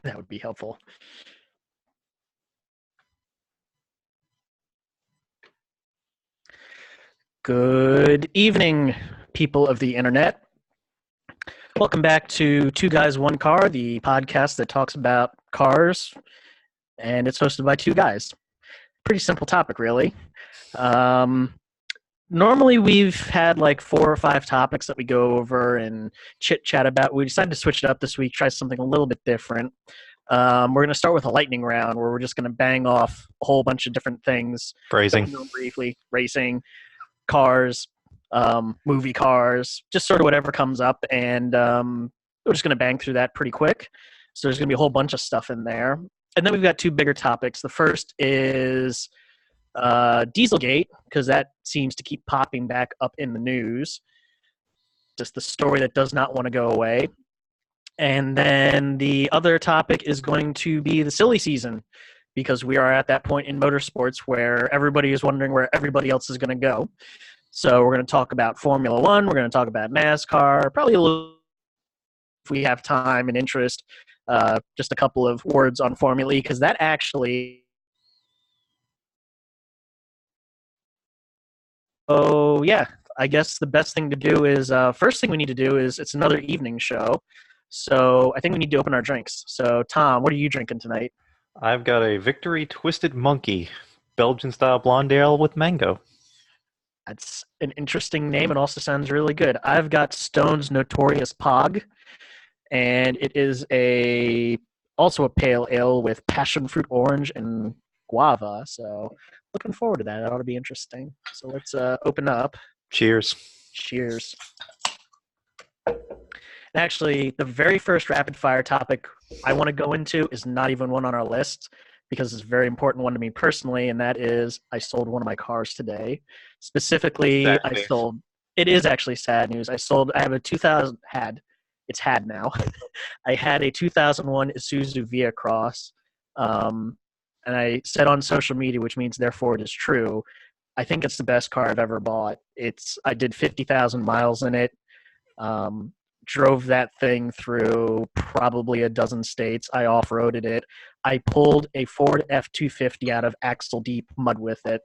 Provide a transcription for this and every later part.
That would be helpful. Good evening, people of the internet. Welcome back to Two Guys, One Car, the podcast that talks about cars, and it's hosted by two guys. Pretty simple topic, really. Normally, we've had like 4 or 5 topics that we go over and chit-chat about. We decided to switch it up this week, try something a little bit different. We're going to start with a lightning round where we're just going to bang off a whole bunch of different things. Phrasing. Briefly, racing, cars, movie cars, just sort of whatever comes up, and we're just going to bang through that pretty quick. So there's going to be a whole bunch of stuff in there. And then we've got 2 bigger topics. The first is Dieselgate, because that seems to keep popping back up in the news. Just the story that does not want to go away. And then the other topic is going to be the silly season, because we are at that point in motorsports where everybody is wondering where everybody else is going to go. So we're going to talk about Formula One. We're going to talk about NASCAR, probably a little, if we have time and interest, just a couple of words on Formula E, because that actually... Oh, yeah, I guess the best thing to do is, first thing we need to do is, it's another evening show. So I think we need to open our drinks. So, Tom, what are you drinking tonight? I've got a Victory Twisted Monkey, Belgian-style blonde ale with mango. That's an interesting name. It also sounds really good. I've got Stone's Notorious Pog, and it is also a pale ale with passion fruit orange and guava. So looking forward to that. That ought to be interesting. So let's open up. Cheers. Cheers. And actually, the very first rapid-fire topic I want to go into is not even one on our list, because it's a very important one to me personally, and that is I sold one of my cars today. Specifically, it is actually sad news. I have a 2000, it's had now. I had a 2001 Isuzu Via Cross, and I said on social media, which means therefore it is true, I think it's the best car I've ever bought. I did 50,000 miles in it. Drove that thing through probably a dozen states. I off-roaded it. I pulled a Ford F-250 out of axle-deep mud with it.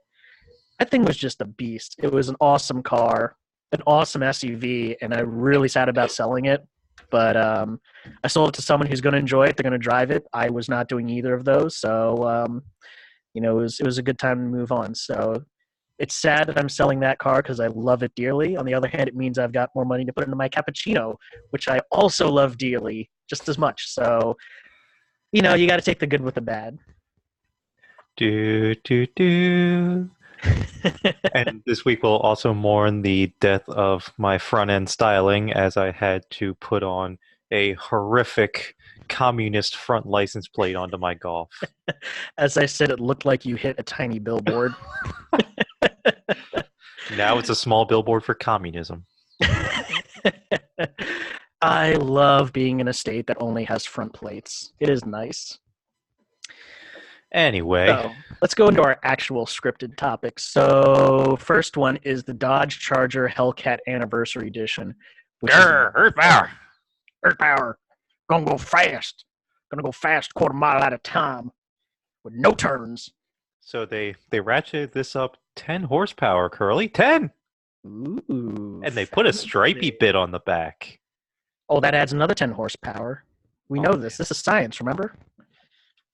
That thing was just a beast. It was an awesome car, an awesome SUV, and I'm really sad about selling it. But I sold it to someone who's going to enjoy it. They're going to drive it. I was not doing either of those, so it was a good time to move on. So it's sad that I'm selling that car because I love it dearly. On the other hand, it means I've got more money to put into my cappuccino, which I also love dearly, just as much. So, you got to take the good with the bad. Do, do, do. And this week we'll also mourn the death of my front-end styling, as I had to put on a horrific communist front license plate onto my Golf. As I said, it looked like you hit a tiny billboard. Now it's a small billboard for communism. I love being in a state that only has front plates. It is nice. Anyway. So, let's go into our actual scripted topics. So, first one is the Dodge Charger Hellcat Anniversary Edition. Earth power! Earth power! Gonna go fast. Gonna go fast, quarter mile at a time. With no turns. So they ratcheted this up 10 horsepower, Curly. 10! Ooh. And they put a stripey bit on the back. Oh, that adds another 10 horsepower. We know this. This is science, remember?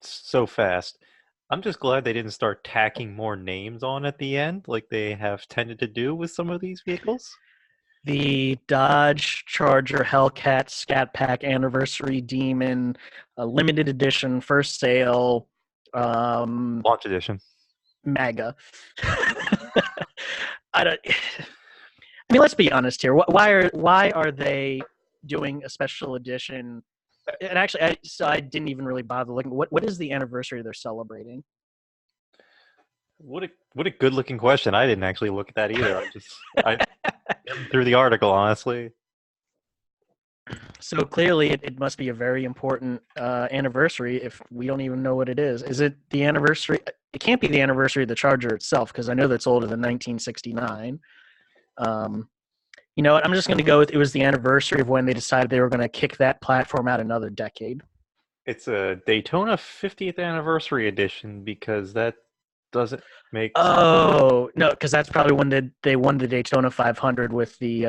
So fast. I'm just glad they didn't start tacking more names on at the end, like they have tended to do with some of these vehicles. The Dodge Charger Hellcat Scat Pack Anniversary Demon, a limited edition, first sale, launch edition, MAGA. Let's be honest here. Why are they doing a special edition? And actually, I didn't even really bother looking. What is the anniversary they're celebrating? What a good looking question. I didn't actually look at that either. I through the article, honestly. So clearly, it must be a very important anniversary if we don't even know what it is. Is it the anniversary? It can't be the anniversary of the Charger itself, because I know that's older than 1969. You know what? I'm just going to go with it was the anniversary of when they decided they were going to kick that platform out another decade. It's a Daytona 50th anniversary edition because that doesn't make sense. Oh no, because that's probably when they won the Daytona 500 with the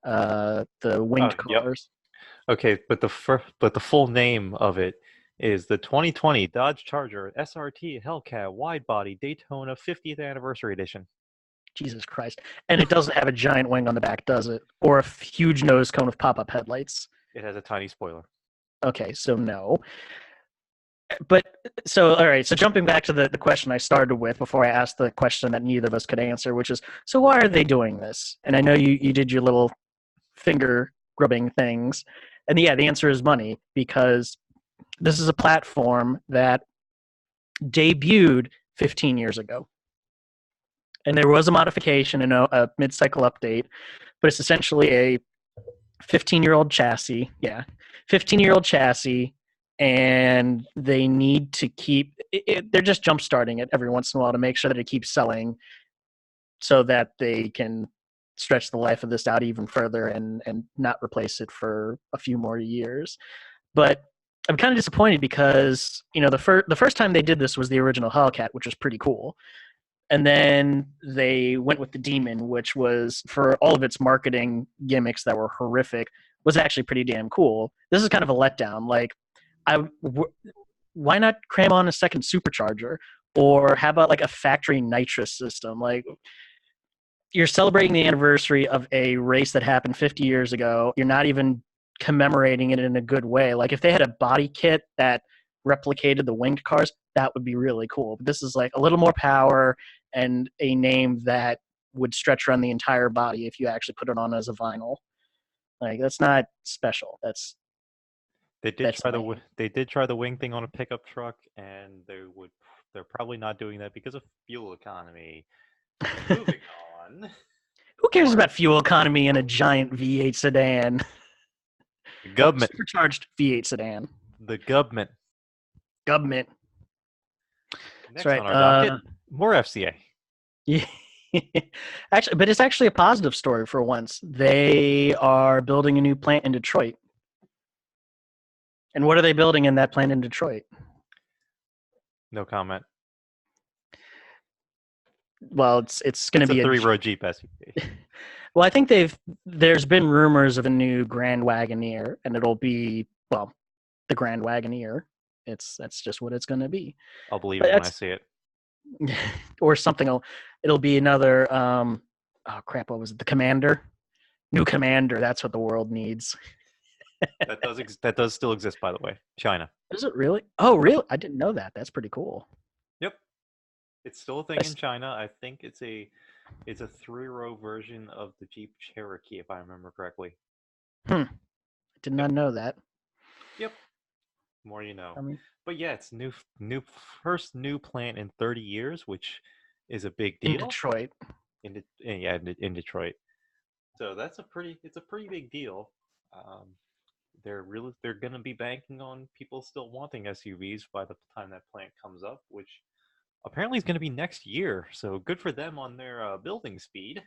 Oh, winged yep. cars. Okay, but the full name of it is the 2020 Dodge Charger SRT Hellcat Wide Body Daytona 50th Anniversary Edition. Jesus Christ! And it doesn't have a giant wing on the back, does it? Or a huge nose cone with pop-up headlights? It has a tiny spoiler. Okay, so no. But so all right, so jumping back to the question I started with before I asked the question that neither of us could answer, which is, so why are they doing this? And I know you did your little finger grubbing things, and yeah, the answer is money, because this is a platform that debuted 15 years ago, and there was a modification and a mid-cycle update, but it's essentially a 15-year-old chassis. Yeah, 15-year-old chassis, and they need to keep it, they're just jump starting it every once in a while to make sure that it keeps selling so that they can stretch the life of this out even further and not replace it for a few more years. But I'm kind of disappointed because the first time they did this was the original Hellcat, which was pretty cool. And then they went with the Demon, which was, for all of its marketing gimmicks that were horrific, was actually pretty damn cool. This is kind of a letdown. Like, why not cram on a second supercharger, or how about like a factory nitrous system? Like, you're celebrating the anniversary of a race that happened 50 years ago. You're not even commemorating it in a good way. Like, if they had a body kit that replicated the winged cars, that would be really cool. But this is like a little more power and a name that would stretch around the entire body if you actually put it on as a vinyl. Like, that's not special. That's lame. They did try the wing thing on a pickup truck, and they're probably not doing that because of fuel economy. Moving on. Who cares More about fuel economy in a giant V8 sedan? the government, Supercharged V8 sedan. the government. Government. That's Next right. on our docket, more FCA. Yeah. Actually, but it's actually a positive story for once. They are building a new plant in Detroit. And what are they building in that plant in Detroit? No comment. Well, it's going to It's a be a. three-row Jeep SUV. Well, I think there's been rumors of a new Grand Wagoneer, and it'll be, well, the Grand Wagoneer. That's just what it's going to be. I'll believe But it when I that's see it. or something. It'll be another. Oh crap! What was it? The Commander. New Commander. That's what the world needs. That does still exist, by the way. China. Is it really? Oh, really? I didn't know that. That's pretty cool. Yep, it's still a thing in China. I think it's a three-row version of the Jeep Cherokee, if I remember correctly. I did Yep, not know that. yep. More you know. I mean, But yeah, it's new first new plant in 30 years, which is a big in deal Detroit. in Detroit. So it's a pretty big deal. Um, they're going to be banking on people still wanting SUVs by the time that plant comes up, which apparently is going to be next year. So good for them on their building speed.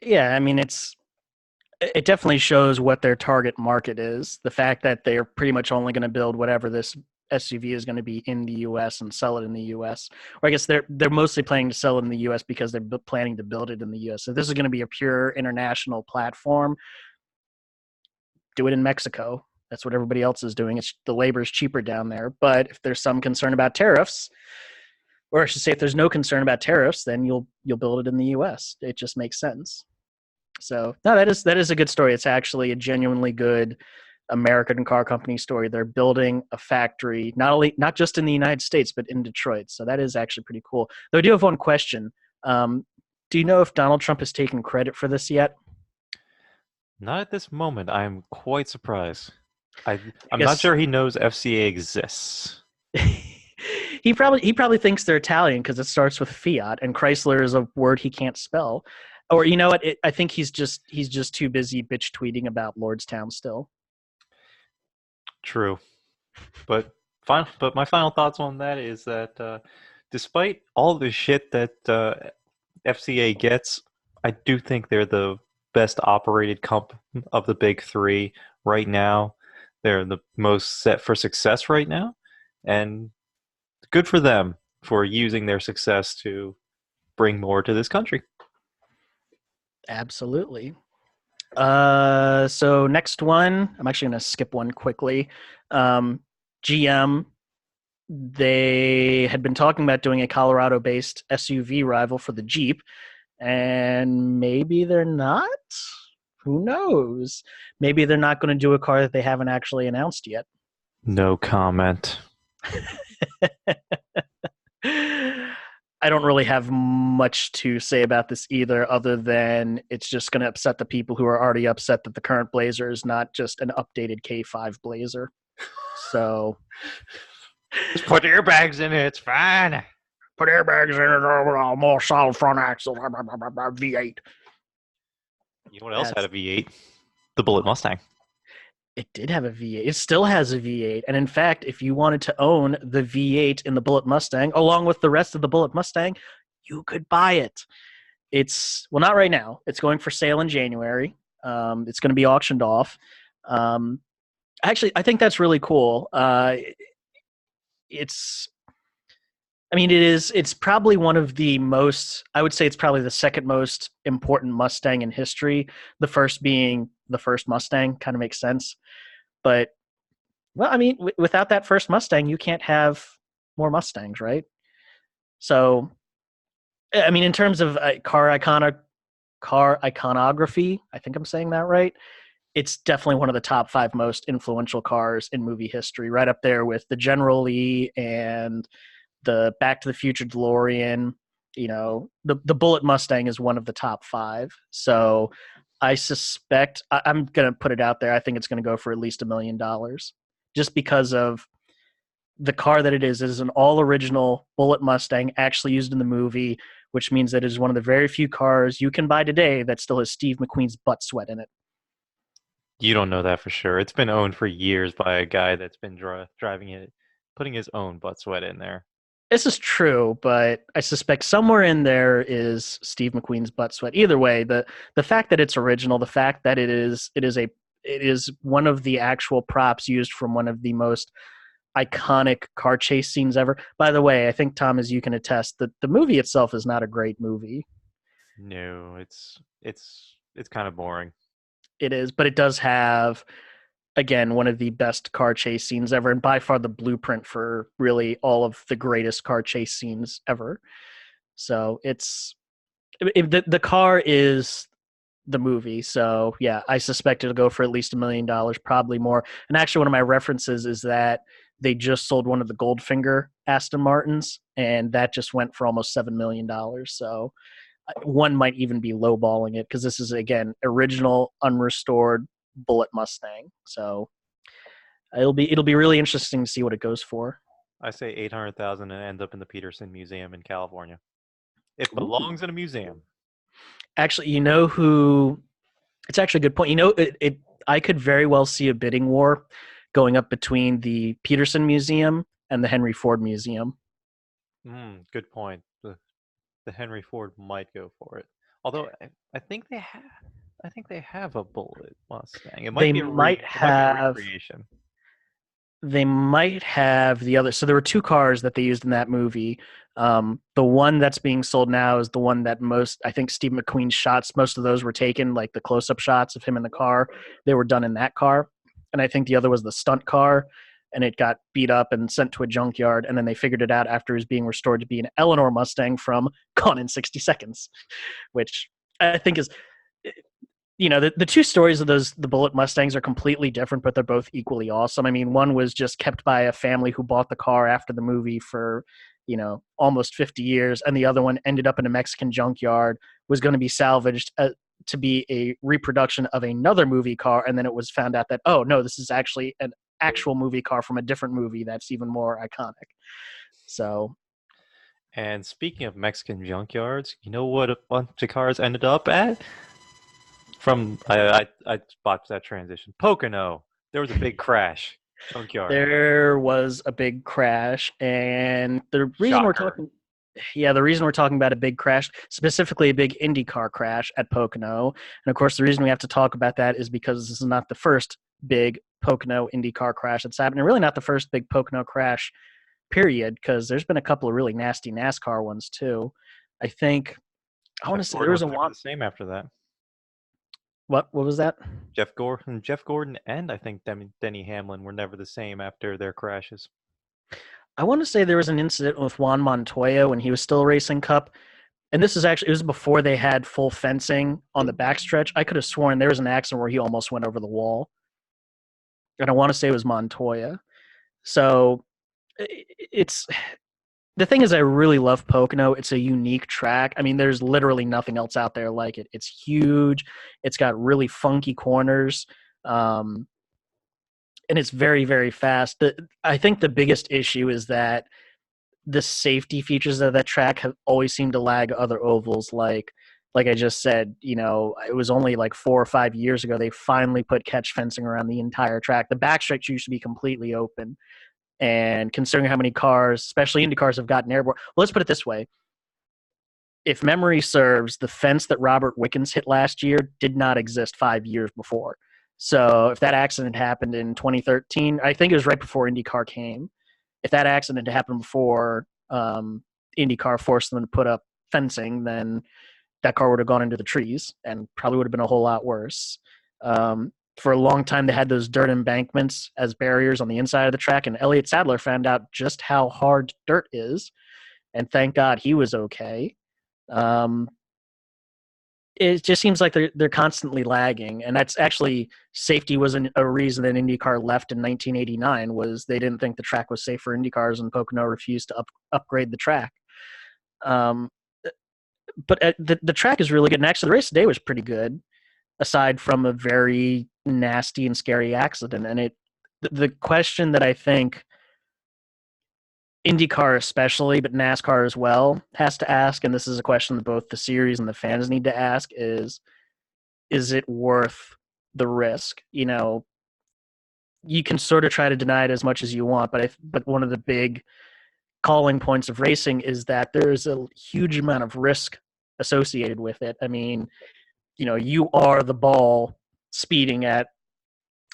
Yeah, I mean, it definitely shows what their target market is. The fact that they're pretty much only going to build whatever this SUV is going to be in the U.S. and sell it in the U.S. Or I guess they're mostly planning to sell it in the U.S. because they're planning to build it in the U.S. So if this is going to be a pure international platform, do it in Mexico. That's what everybody else is doing. The labor is cheaper down there. But if there's some concern about tariffs, or I should say, if there's no concern about tariffs, then you'll build it in the U.S. It just makes sense. So no, that is a good story. It's actually a genuinely good American car company story. They're building a factory not just in the United States but in Detroit. So that is actually pretty cool. Though I do have one question. Do you know if Donald Trump has taken credit for this yet? Not at this moment. I'm quite surprised. I I I'm not guess sure he knows FCA exists. he probably thinks they're Italian because it starts with Fiat, and Chrysler is a word he can't spell. Or you know what? I think he's just too busy bitch tweeting about Lordstown still. True, but my final thoughts on that is that despite all the shit that FCA gets, I do think they're the best operated comp of the big three right now. They're the most set for success right now, and good for them for using their success to bring more to this country. Absolutely. So next one, I'm actually going to skip one quickly. GM, they had been talking about doing a Colorado-based SUV rival for the Jeep, and maybe they're not. Who knows? Maybe they're not going to do a car that they haven't actually announced yet. No comment. I don't really have much to say about this either, other than it's just going to upset the people who are already upset that the current Blazer is not just an updated K5 Blazer. So Just put airbags in it. It's fine. put airbags in it, more solid front axle, V8. You know what else had a V8? The Bullet Mustang. It did have a V8. It still has a V8. And in fact, if you wanted to own the V8 in the Bullet Mustang, along with the rest of the Bullet Mustang, you could buy it. It's, well, not right now. It's going for sale in January. It's going to be auctioned off. Actually, I think that's really cool. It's, I mean, it's probably one of the most, I would say it's probably the second most important Mustang in history. The first being the first Mustang, kind of makes sense. But, well, I mean, without that first Mustang, you can't have more Mustangs, right? So, I mean, in terms of car iconography, I think I'm saying that right. It's definitely one of the top 5 most influential cars in movie history, right up there with the General Lee and the Back to the Future DeLorean. You know, the Bullet Mustang is one of the top 5. So I suspect I'm going to put it out there. I think it's going to go for at least $1 million, just because of the car that it is. It is an all original Bullet Mustang, actually used in the movie, which means that it is one of the very few cars you can buy today that still has Steve McQueen's butt sweat in it. You don't know that for sure. It's been owned for years by a guy that's been driving it, putting his own butt sweat in there. This is true, but I suspect somewhere in there is Steve McQueen's butt sweat. Either way, the fact that it's original, the fact that it is one of the actual props used from one of the most iconic car chase scenes ever. By the way, I think Tom, as you can attest, that the movie itself is not a great movie. No, it's kind of boring. It is, but it does have, again, one of the best car chase scenes ever, and by far the blueprint for really all of the greatest car chase scenes ever. So the car is the movie. So yeah, I suspect it'll go for at least $1 million, probably more. And actually, one of my references is that they just sold one of the Goldfinger Aston Martins, and that just went for almost $7 million. So one might even be lowballing it, because this is, again, original, unrestored Bullet Mustang. So it'll be really interesting to see what it goes for. I say 800,000 and end up in the Peterson Museum in California. It Ooh. belongs in a museum. Actually, you know who? It's actually a good point. You know, I could very well see a bidding war going up between the Peterson Museum and the Henry Ford Museum. Good point. The Henry Ford might go for it. Although I think they have. I think they have a Bullet Mustang. It might be a recreation. They might have the other. So there were 2 cars that they used in that movie. The one that's being sold now is the one that I think Steve McQueen's shots, most of those were taken, like the close-up shots of him in the car. They were done in that car. And I think the other was the stunt car, and it got beat up and sent to a junkyard. And then they figured it out after it was being restored to be an Eleanor Mustang from Gone in 60 Seconds, which I think is, you know, the 2 stories of the Bullet Mustangs are completely different, but they're both equally awesome. I mean, one was just kept by a family who bought the car after the movie for, you know, almost 50 years, and the other one ended up in a Mexican junkyard, was going to be salvaged to be a reproduction of another movie car, and then it was found out that, oh no, this is actually an actual movie car from a different movie that's even more iconic. So, and speaking of Mexican junkyards, you know what a bunch of cars ended up at? I botched that transition. Pocono. There was a big crash. Junkyard. There was a big crash, and the reason the reason we're talking about a big crash, specifically a big IndyCar crash at Pocono, and of course the reason we have to talk about that is because this is not the first big Pocono IndyCar crash that's happened, and really not the first big Pocono crash, period, because there's been a couple of really nasty NASCAR ones too. I think I want Jeff to say there Gordon was was a never one. the same after that. What was that? Jeff Gordon, and I think Denny Hamlin were never the same after their crashes. I want to say there was an incident with Juan Montoya when he was still racing Cup, and this is actually it was before they had full fencing on the backstretch. I could have sworn there was an accident where he almost went over the wall, and I want to say it was Montoya. So it's the thing is, I really love Pocono. It's a unique track. I mean, there's literally nothing else out there like it. It's huge. It's got really funky corners, um, and it's very, very fast. I think the biggest issue is that the safety features of that track have always seemed to lag other ovals. Like I just said, it was only like 4 or 5 years ago they finally put catch fencing around the entire track. The backstretch used to be completely open, and considering how many cars, especially Indy cars, have gotten airborne. Well, let's put it this way: if memory serves, the fence that Robert Wickens hit last year did not exist 5 years before. So if that accident happened in 2013, I think it was right before IndyCar came. If that accident had happened before IndyCar forced them to put up fencing, then that car would have gone into the trees and probably would have been a whole lot worse. For a long time, they had those dirt embankments as barriers on the inside of the track, and Elliott Sadler found out just how hard dirt is, and thank God he was okay. Um, it just seems like they're constantly lagging, and that's actually safety was a reason that IndyCar left in 1989 was they didn't think the track was safe for IndyCars, and Pocono refused to upgrade the track. Um, but the track is really good, and actually the race today was pretty good, aside from a very nasty and scary accident. And the question that I think IndyCar especially, but NASCAR as well, has to ask, and this is a question that both the series and the fans need to ask, is it worth the risk? You can sort of try to deny it as much as you want, but one of the big calling points of racing is that there's a huge amount of risk associated with it. I mean, you are the ball speeding at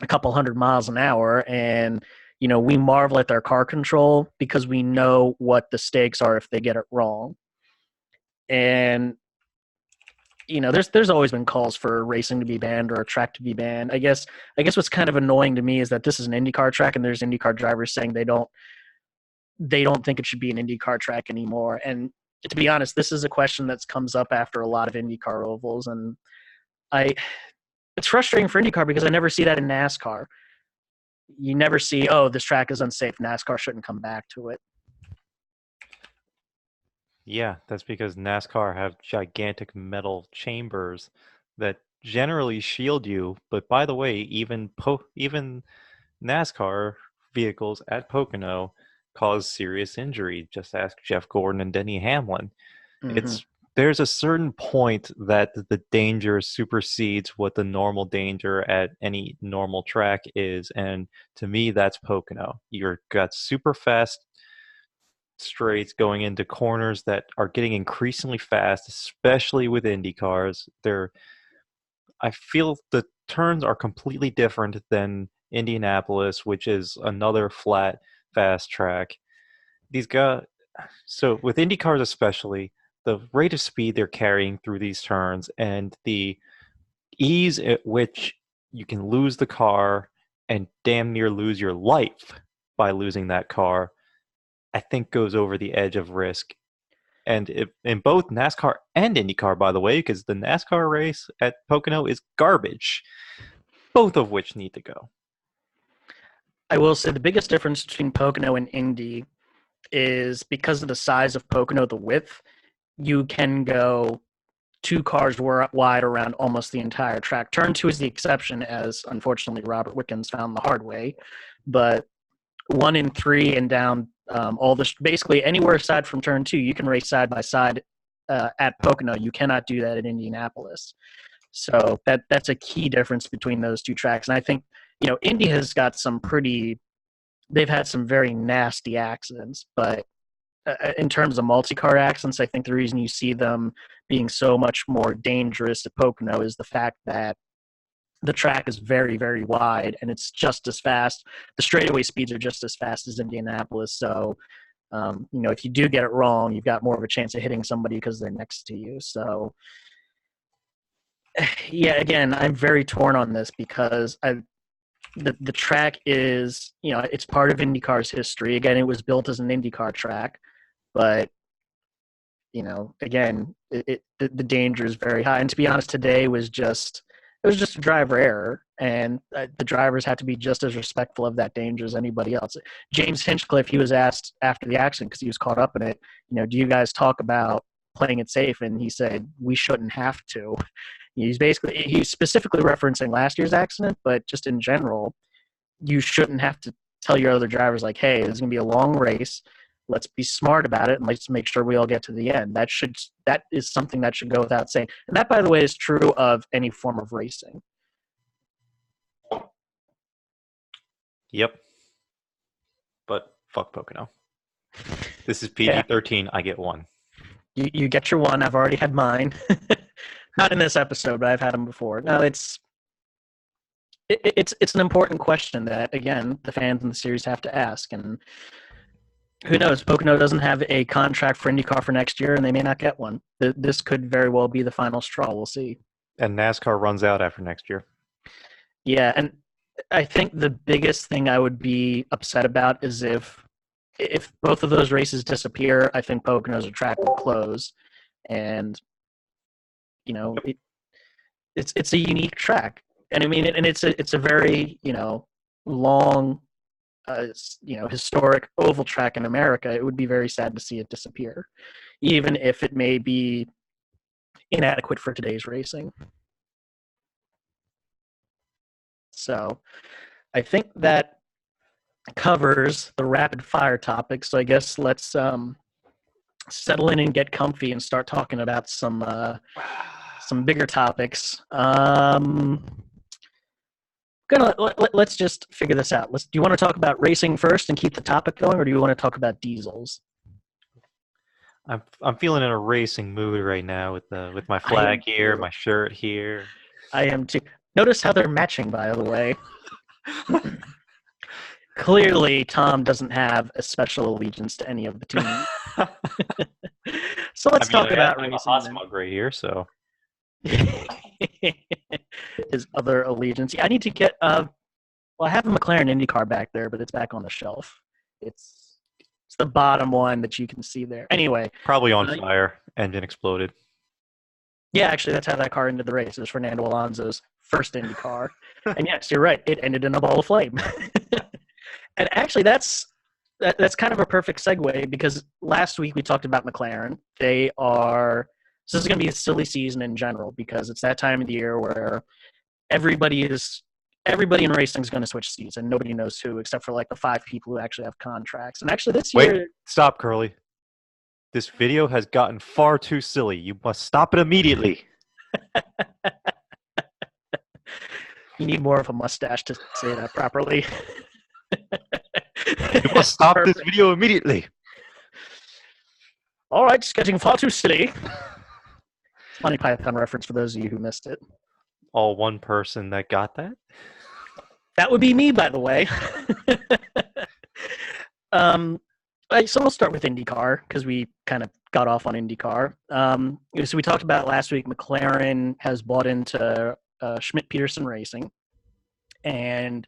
a couple hundred miles an hour, and we marvel at their car control because we know what the stakes are if they get it wrong. And there's always been calls for racing to be banned or a track to be banned. I guess what's kind of annoying to me is that this is an IndyCar track, and there's IndyCar drivers saying they don't think it should be an IndyCar track anymore. And to be honest, this is a question that comes up after a lot of IndyCar ovals, and I it's frustrating for IndyCar because I never see that in NASCAR. You never see, oh, this track is unsafe. NASCAR shouldn't come back to it. Yeah, that's because NASCAR have gigantic metal chambers that generally shield you. But by the way, even NASCAR vehicles at Pocono cause serious injury. Just ask Jeff Gordon and Denny Hamlin. Mm-hmm. It's There's a certain point that the danger supersedes what the normal danger at any normal track is, and to me, that's Pocono. You've got super fast straights going into corners that are getting increasingly fast, especially with Indy cars. I feel the turns are completely different than Indianapolis, which is another flat, fast track. These guys, so with Indy cars especially, the rate of speed they're carrying through these turns and the ease at which you can lose the car and damn near lose your life by losing that car, I think goes over the edge of risk. And in both NASCAR and IndyCar, by the way, because the NASCAR race at Pocono is garbage, both of which need to go. I will say the biggest difference between Pocono and Indy is because of the size of Pocono, the width, you can go two cars wide around almost the entire track. Turn two is the exception, as unfortunately Robert Wickens found the hard way. But 1 and 3 and down, basically anywhere aside from turn two, you can race side by side at Pocono. You cannot do that at Indianapolis. So that's a key difference between those two tracks. And I think Indy has got they've had some very nasty accidents, but in terms of multi-car accidents, I think the reason you see them being so much more dangerous at Pocono is the fact that the track is very, very wide, and it's just as fast. The straightaway speeds are just as fast as Indianapolis. So, if you do get it wrong, you've got more of a chance of hitting somebody because they're next to you. So, yeah, again, I'm very torn on this because the track is, it's part of IndyCar's history. Again, it was built as an IndyCar track, but again, the danger is very high. And to be honest, today was just a driver error, and the drivers had to be just as respectful of that danger as anybody else. James Hinchcliffe, he was asked after the accident because he was caught up in it. Do you guys talk about playing it safe? And he said we shouldn't have to. He's specifically referencing last year's accident, but just in general, you shouldn't have to tell your other drivers like, hey, this is going to be a long race. Let's be smart about it, and let's make sure we all get to the end. That is something that should go without saying. And that, by the way, is true of any form of racing. Yep. But fuck Pocono. This is PG-13. Yeah. I get one. You get your one. I've already had mine. Not in this episode, but I've had them before. No, it's an important question that, again, the fans in the series have to ask. And who knows? Pocono doesn't have a contract for IndyCar for next year, and they may not get one. This could very well be the final straw. We'll see. And NASCAR runs out after next year. Yeah, and I think the biggest thing I would be upset about is if both of those races disappear, I think Pocono's track will close. And, it's a unique track. And I mean, and it's a very, long, historic oval track in America. It would be very sad to see it disappear, even if it may be inadequate for today's racing. So I think that covers the rapid fire topic. So I guess let's settle in and get comfy and start talking about some bigger topics. Let's just figure this out. Do you want to talk about racing first and keep the topic going, or do you want to talk about diesels? I'm feeling in a racing mood right now with my flag here, my shirt here. I am too. Notice how they're matching, by the way. Clearly, Tom doesn't have a special allegiance to any of the teams. So let's talk about racing. I have a hot smug right here, so. His other allegiance. Yeah, I need to get. I have a McLaren IndyCar back there, but it's back on the shelf. It's the bottom one that you can see there. Anyway, probably on fire. Engine exploded. Yeah, actually, that's how that car ended the race. It was Fernando Alonso's first IndyCar. And yes, you're right. It ended in a ball of flame. And actually, that's kind of a perfect segue because last week we talked about McLaren. So this is going to be a silly season in general because it's that time of the year where everybody in racing is going to switch seats and nobody knows who except for like the 5 people who actually have contracts. And actually this year... Wait, stop, Curly. This video has gotten far too silly. You must stop it immediately. You need more of a mustache to say that properly. You must stop this video immediately. All right, it's getting far too silly. Monty Python reference for those of you who missed it. All one person that got that? That would be me, by the way. So we'll start with IndyCar because we kind of got off on IndyCar. So we talked about last week, McLaren has bought into Schmidt-Peterson Racing. And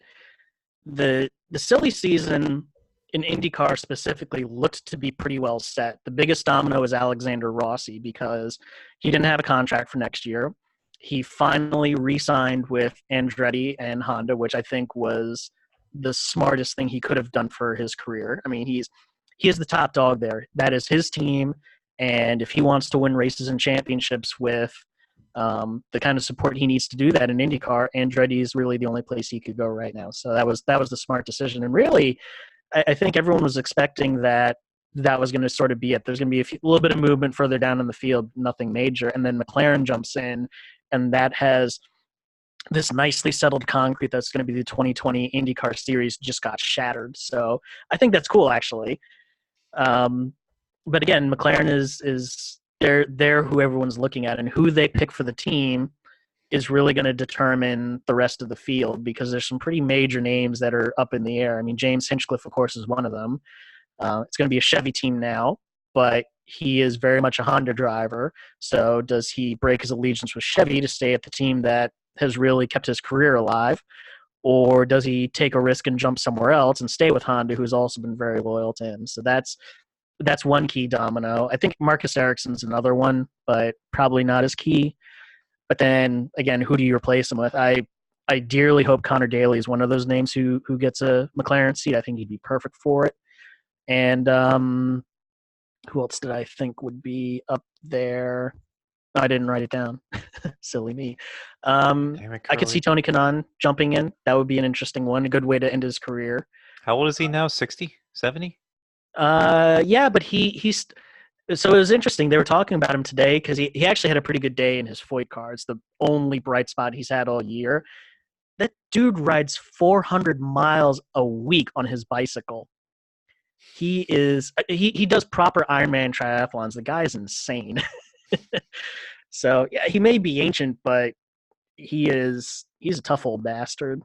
the silly season in IndyCar specifically looked to be pretty well set. The biggest domino is Alexander Rossi because he didn't have a contract for next year. He finally re-signed with Andretti and Honda, which I think was the smartest thing he could have done for his career. I mean, he is the top dog there. That is his team, and if he wants to win races and championships with the kind of support he needs to do that in IndyCar, Andretti is really the only place he could go right now. So that was the smart decision. And really, I think everyone was expecting that was going to sort of be it. There's going to be a little bit of movement further down in the field, nothing major. And then McLaren jumps in, and that has this nicely settled concrete that's going to be the 2020 IndyCar series just got shattered. So I think that's cool, actually. But again, McLaren is they're who everyone's looking at, and who they pick for the team is really going to determine the rest of the field because there's some pretty major names that are up in the air. I mean, James Hinchcliffe, of course, is one of them. It's going to be a Chevy team now, but he is very much a Honda driver. So does he break his allegiance with Chevy to stay at the team that has really kept his career alive? Or does he take a risk and jump somewhere else and stay with Honda, who's also been very loyal to him? So that's one key domino. I think Marcus Ericsson's another one, but probably not as key. But then again, who do you replace him with? I dearly hope Connor Daly is one of those names who gets a McLaren seat. I think he'd be perfect for it. And who else did I think would be up there? No, I didn't write it down. Silly me. Damn it, I could see Curly. Tony Kanaan jumping in. That would be an interesting one. A good way to end his career. How old is he now? 60? 70? Yeah, but he's so it was interesting. They were talking about him today because he actually had a pretty good day in his Foyt car. It's the only bright spot he's had all year. That dude rides 400 miles a week on his bicycle. He does proper Ironman triathlons. The guy's insane. So yeah, he may be ancient, but he's a tough old bastard.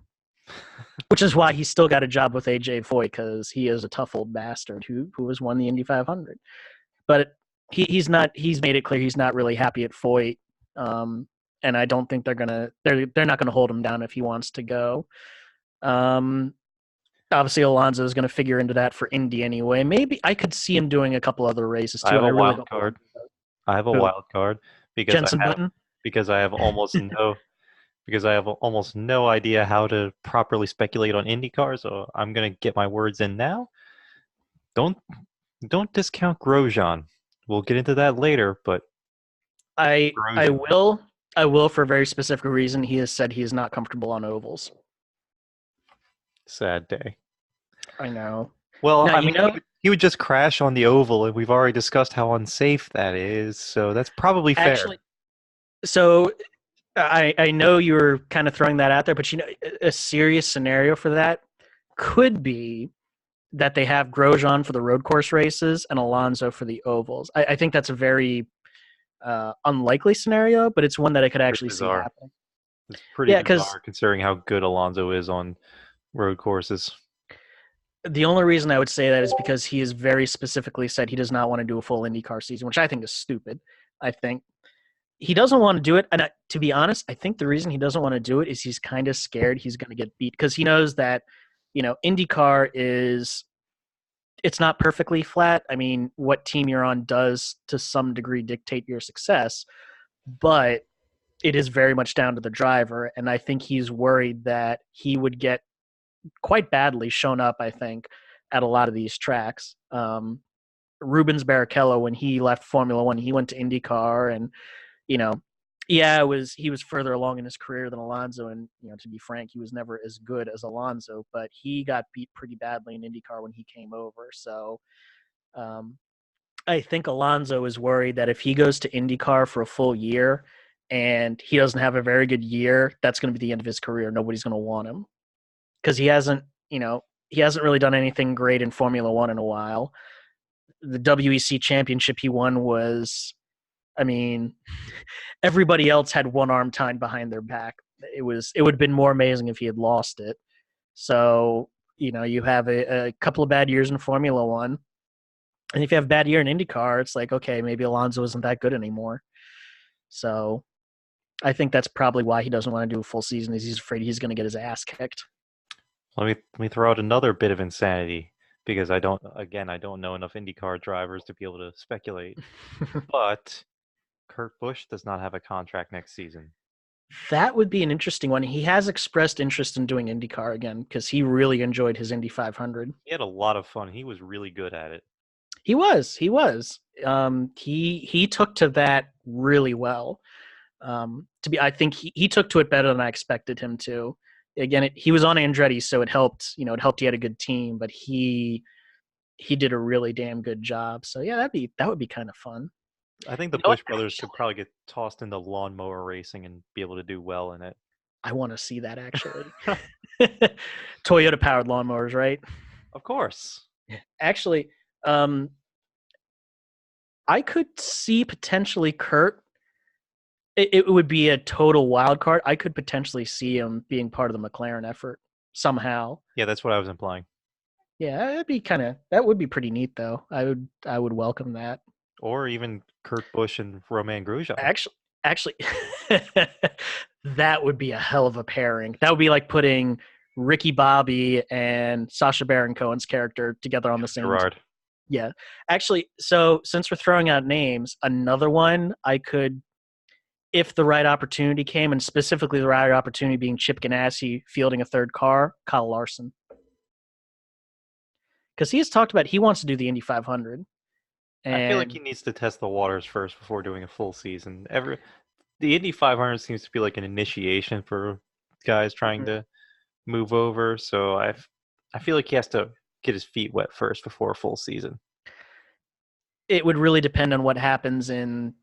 Which is why he's still got a job with AJ Foyt because he is a tough old bastard who has won the Indy 500. But he's not. He's made it clear he's not really happy at Foyt, and I don't think they're not gonna hold him down if he wants to go. Um, Obviously Alonso is going to figure into that for Indy anyway. Maybe I could see him doing a couple other races I too. have And I a really wild don't card. I have a who wild card because I Jenson have Button. because I have almost no because I have almost no idea how to properly speculate on IndyCar, so I'm gonna get my words in now. Don't don't discount Grosjean. We'll get into that later, but I Grosjean, will I will for a very specific reason. He has said he is not comfortable on ovals. sad day. I know. Well, Now I you mean, know he would just crash on the oval, and we've already discussed how unsafe that is, so that's probably fair. actually. So I know you were kind of throwing that out there, but you know a serious scenario for that could be that they have Grosjean for the road course races and Alonso for the ovals. I think that's a very unlikely scenario, but it's one that I could Pretty actually see bizarre. happening. It's pretty Yeah, because bizarre considering how good Alonso is on road courses. the only reason I would say that is because he has very specifically said he does not want to do a full IndyCar season, which I think is stupid. I think he doesn't want to do it. And to be honest, I think the reason he doesn't want to do it is he's kind of scared he's going to get beat because he knows that, IndyCar is it's not perfectly flat. I mean, what team you're on does to some degree dictate your success, but it is very much down to the driver. And I think he's worried that he would get quite badly shown up, I think, at a lot of these tracks. Rubens Barrichello, when he left Formula One, he went to IndyCar, and you know, yeah, he was further along in his career than Alonso, and to be frank, he was never as good as Alonso, but he got beat pretty badly in IndyCar when he came over. So um, I think Alonso is worried that if he goes to IndyCar for a full year and he doesn't have a very good year, that's going to be the end of his career. Nobody's going to want him because he hasn't really done anything great in Formula One in a while. The WEC championship he won was, I mean, everybody else had one arm tied behind their back. It would have been more amazing if he had lost it. So you have a couple of bad years in Formula One, and if you have a bad year in IndyCar, it's like okay, maybe Alonso isn't that good anymore. So I think that's probably why he doesn't want to do a full season. Is he's afraid he's going to get his ass kicked. Let me throw out another bit of insanity because I don't know enough IndyCar drivers to be able to speculate. But Kurt Busch does not have a contract next season. That would be an interesting one. He has expressed interest in doing IndyCar again because he really enjoyed his Indy 500. He had a lot of fun. He was really good at it. He was. He was. He took to that really well. I think he took to it better than I expected him to. Again, he was on Andretti, so it helped. It helped he had a good team, but he did a really damn good job. So yeah, that would be kind of fun. I think the You know what? Busch brothers could probably get tossed into lawnmower racing and be able to do well in it. I want to see that actually. Toyota powered lawnmowers, right? Of course. Actually, I could see potentially Kurt it would be a total wild card. I could potentially see him being part of the McLaren effort somehow. Yeah, that's what I was implying. Yeah, that would be pretty neat though. I would welcome that. Or even Kurt Busch and Romain Grosjean. Actually, that would be a hell of a pairing. That would be like putting Ricky Bobby and Sasha Baron Cohen's character together on the same team. Gerard. Yeah. Actually, so since we're throwing out names, another one I could, if the right opportunity came, and specifically the right opportunity being Chip Ganassi fielding a third car, Kyle Larson. Because he has talked about he wants to do the Indy 500. I feel like And he needs to test the waters first before doing a full season. The Indy 500 seems to be like an initiation for guys trying to move over. So I feel like he has to get his feet wet first before a full season. it would really depend on what happens in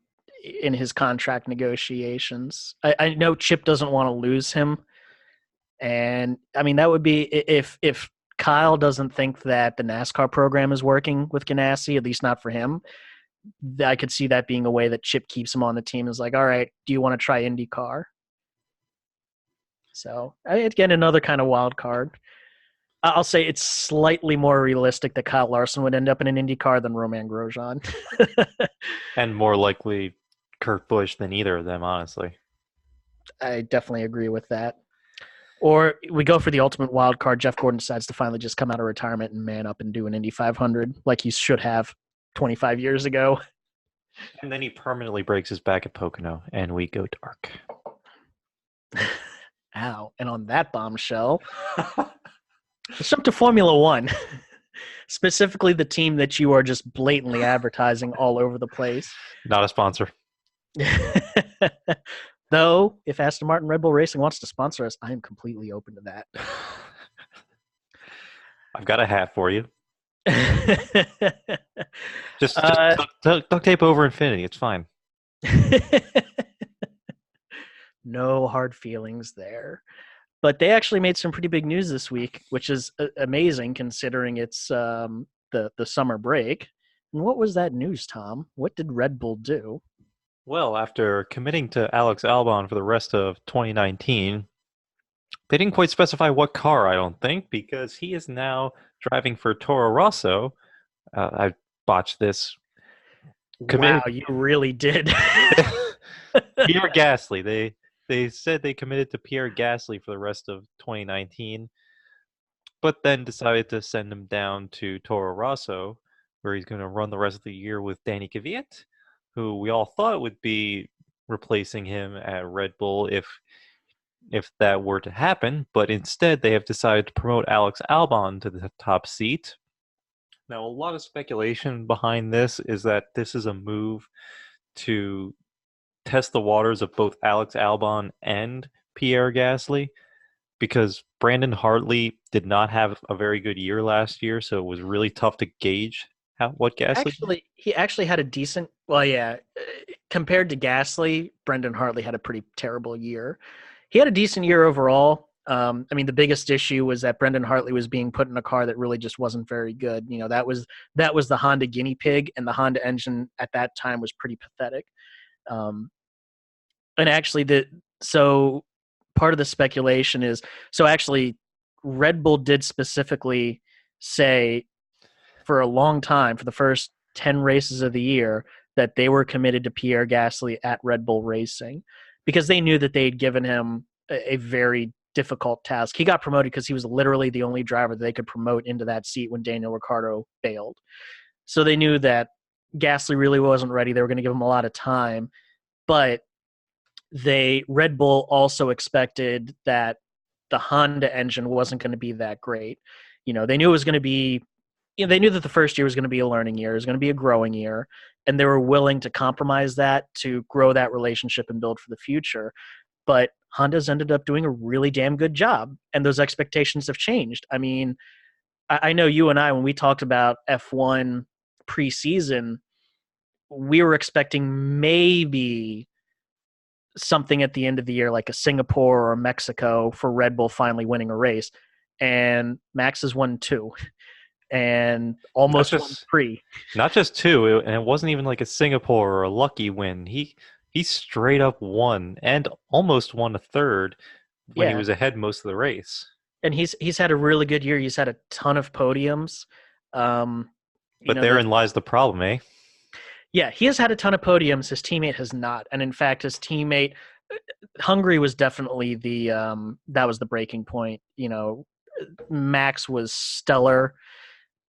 his contract negotiations. I know Chip doesn't want to lose him, and I mean that would be if Kyle doesn't think that the NASCAR program is working with Ganassi, at least not for him. I could see that being a way that Chip keeps him on the team. Is like, all right, do you want to try IndyCar? So again, another kind of wild card. I'll say it's slightly more realistic that Kyle Larson would end up in an IndyCar than Romain Grosjean. And more likely Kurt Busch than either of them, honestly. I definitely agree with that. Or we go for the ultimate wild card. Jeff Gordon decides to finally just come out of retirement and man up and do an Indy 500 like he should have 25 years ago. And then he permanently breaks his back at Pocono, and we go dark. Ow. And on that bombshell, let's jump to Formula One. Specifically, the team that you are just blatantly advertising all over the place. Not a sponsor. Though, if Aston Martin Red Bull Racing wants to sponsor us, I am completely open to that. I've got a hat for you. Just duct tape over infinity. It's fine. No hard feelings there. But they actually made some pretty big news this week, which is amazing considering it's the summer break. And what was that news, Tom? What did Red Bull do? Well, after committing to Alex Albon for the rest of 2019, they didn't quite specify what car, I don't think, because he is now driving for Toro Rosso. I botched this. Wow, you really did. Pierre Gasly. They said they committed to Pierre Gasly for the rest of 2019, but then decided to send him down to Toro Rosso, where he's going to run the rest of the year with Danny Kvyat, who we all thought would be replacing him at Red Bull if that were to happen, but instead they have decided to promote Alex Albon to the top seat. Now, a lot of speculation behind this is that this is a move to test the waters of both Alex Albon and Pierre Gasly, because Brandon Hartley did not have a very good year last year, so it was really tough to gauge what Gasly. He actually had a decent. Well, yeah, compared to Gasly, Brendan Hartley had a pretty terrible year. He had a decent year overall. I mean, the biggest issue was that Brendan Hartley was being put in a car that really just wasn't very good. You know, that was the Honda guinea pig, and the Honda engine at that time was pretty pathetic. And actually, so part of the speculation is so actually Red Bull did specifically say for a long time, for the first 10 races of the year, that they were committed to Pierre Gasly at Red Bull Racing because they knew that they had given him a very difficult task. He got promoted because he was literally the only driver that they could promote into that seat when Daniel Ricciardo failed. So they knew that Gasly really wasn't ready. They were going to give him a lot of time, but Red Bull also expected that the Honda engine wasn't going to be that great. You know, they knew it was going to be, they knew that the first year was going to be a learning year, it was going to be a growing year, and they were willing to compromise that to grow that relationship and build for the future. But Honda's ended up doing a really damn good job, and those expectations have changed. I mean, I know you and I, when we talked about F1 preseason, we were expecting maybe something at the end of the year, like a Singapore or a Mexico, for Red Bull finally winning a race. And Max has won 2 and almost won 3. Not just 2, and it wasn't even like a Singapore or a lucky win. He He straight up won and almost won a third when he Yeah, was ahead most of the race. and he's had a really good year. He's had a ton of podiums. Um, you But know the therein lies the problem, eh? Yeah, he has had a ton of podiums. His teammate has not, and in fact, his teammate Hungary was definitely the that was the breaking point. Max was stellar,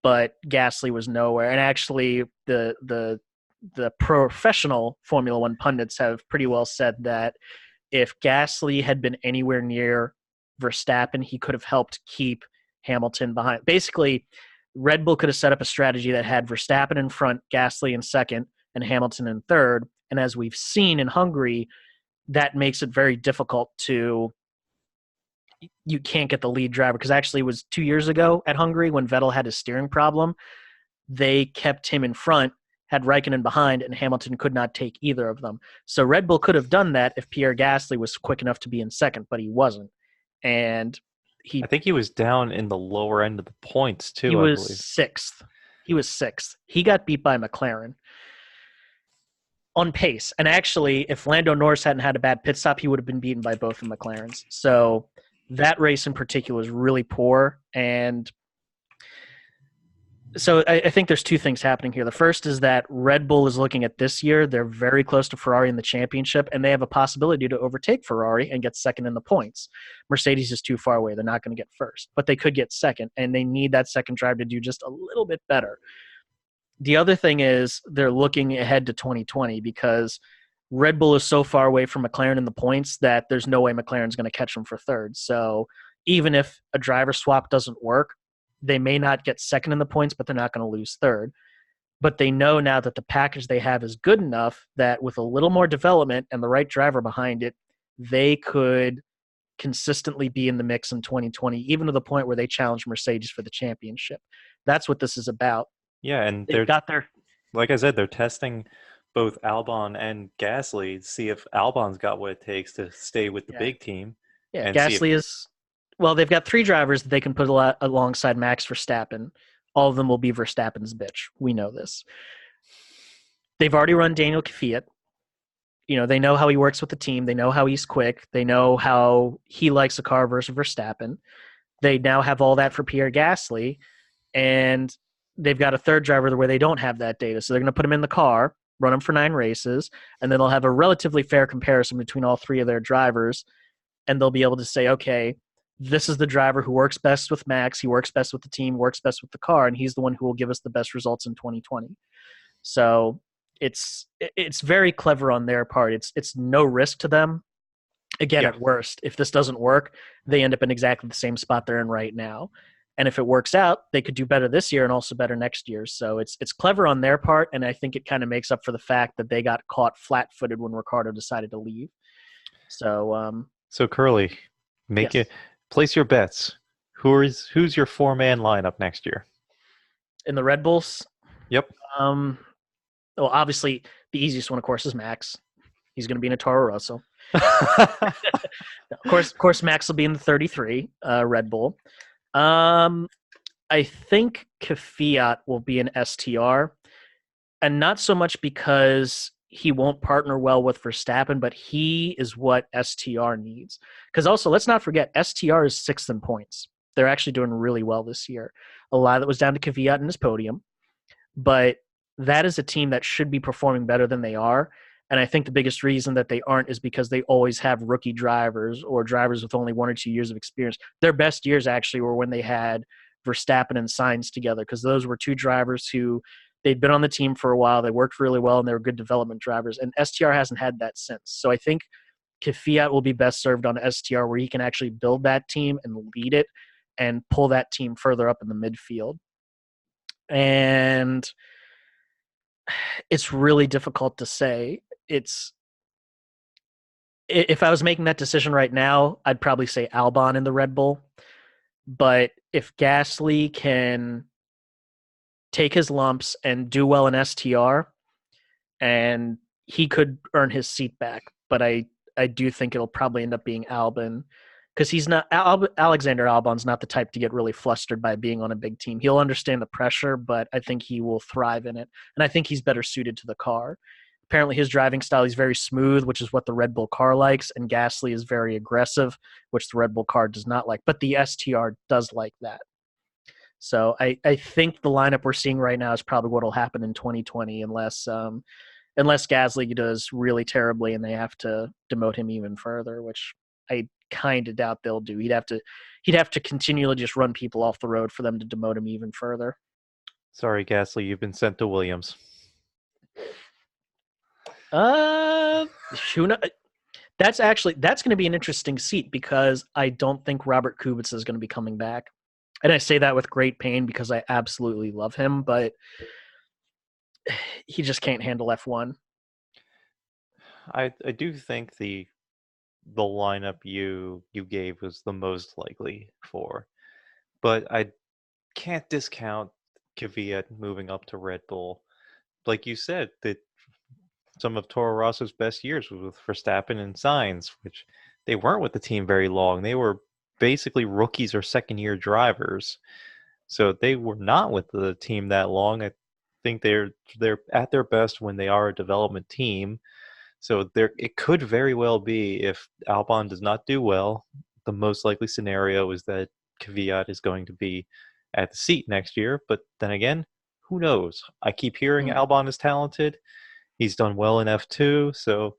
but Gasly was nowhere. And actually, the professional Formula One pundits have pretty well said that if Gasly had been anywhere near Verstappen, he could have helped keep Hamilton behind. Basically, Red Bull could have set up a strategy that had Verstappen in front, Gasly in second, and Hamilton in third. And as we've seen in Hungary, that makes it very difficult to you can't get the lead driver because actually it was 2 years ago at Hungary when Vettel had a steering problem. They kept him in front, had Raikkonen behind, and Hamilton could not take either of them. So Red Bull could have done that if Pierre Gasly was quick enough to be in second, but he wasn't. And I he think he was down in the lower end of the points he too, I was believe. sixth. He was sixth. He got beat by McLaren on pace. And actually, if Lando Norris hadn't had a bad pit stop, he would have been beaten by both the McLarens. So that race in particular was really poor. And so I think there's two things happening here. The first is that Red Bull is looking at this year. They're very close to Ferrari in the championship, and they have a possibility to overtake Ferrari and get second in the points. Mercedes is too far away. They're not going to get first, but they could get second, and they need that second drive to do just a little bit better. The other thing is they're looking ahead to 2020 because Red Bull is so far away from McLaren in the points that there's no way McLaren's going to catch them for third. So even if a driver swap doesn't work, they may not get second in the points, but they're not going to lose third. But they know now that the package they have is good enough that with a little more development and the right driver behind it, they could consistently be in the mix in 2020, even to the point where they challenge Mercedes for the championship. That's what this is about. Yeah, and They've got their like I said, they're testing both Albon and Gasly to see if Albon's got what it takes to stay with the yeah big team yeah. and see if Gasly is well. They've got three drivers that they can put alongside Max Verstappen. All of them will be Verstappen's bitch. We know this. They've already run Daniel Kvyat. They know how he works with the team. They know how he's quick. They know how he likes a car versus Verstappen. They now have all that for Pierre Gasly, and they've got a third driver where they don't have that data. So they're going to put him in the car, run him for 9 races, and then they'll have a relatively fair comparison between all three of their drivers, and they'll be able to say, okay, this is the driver who works best with Max, he works best with the team, works best with the car, and he's the one who will give us the best results in 2020. So it's very clever on their part. It's no risk to them. Again, yeah. at worst, if this doesn't work, they end up in exactly the same spot they're in right now. And if it works out, they could do better this year and also better next year. So it's clever on their part, and I think it kind of makes up for the fact that they got caught flat-footed when Ricardo decided to leave. So So Curly, make yes, it place your bets. Who's your 4-man lineup next year? in the Red Bulls, Yep. um, well, obviously the easiest one, of course, is Max. He's going to be in a Toro Rosso. Of course, Max will be in the 33 Red Bull. I think Kvyat will be an STR, and not so much because he won't partner well with Verstappen, but he is what STR needs. Because also, let's not forget, STR is 6th in points. They're actually doing really well this year. A lot of it was down to Kvyat and his podium, but that is a team that should be performing better than they are. And I think the biggest reason that they aren't is because they always have rookie drivers or drivers with only 1 or 2 years of experience. Their best years actually were when they had Verstappen and Sainz together, because those were two drivers who they'd been on the team for a while. They worked really well, and they were good development drivers. And STR hasn't had that since. So I think Kvyat will be best served on STR, where he can actually build that team and lead it and pull that team further up in the midfield. And it's really difficult to say. If I was making that decision right now, I'd probably say Albon in the Red Bull. But if Gasly can take his lumps and do well in STR, and he could earn his seat back. But I do think it'll probably end up being Albon, because he's not Alexander Albon's not the type to get really flustered by being on a big team. He'll understand the pressure, but I think he will thrive in it, and I think he's better suited to the car. apparently his driving style is very smooth, which is what the Red Bull car likes, and Gasly is very aggressive, which the Red Bull car does not like. But the STR does like that. So I think the lineup we're seeing right now is probably what will happen in 2020, unless Gasly does really terribly and they have to demote him even further, which I kind of doubt they'll do. He'd have to continually just run people off the road for them to demote him even further. Sorry, Gasly, you've been sent to Williams. Uh, who know? That's going to be an interesting seat because I don't think Robert Kubica is going to be coming back, and I say that with great pain because I absolutely love him, but he just can't handle F1. I do think the lineup you gave was the most likely for, but I can't discount Kvyat moving up to Red Bull. Like you said, that some of Toro Rosso's best years was with Verstappen and Sainz, which they weren't with the team very long. They were basically rookies or second year drivers. So they were not with the team that long. I think they're at their best when they are a development team. So there it could very well be, if Albon does not do well, the most likely scenario is that Kvyat is going to be at the seat next year. But then again, who knows? I keep hearing Hmm. Albon is talented. He's done well in F2, so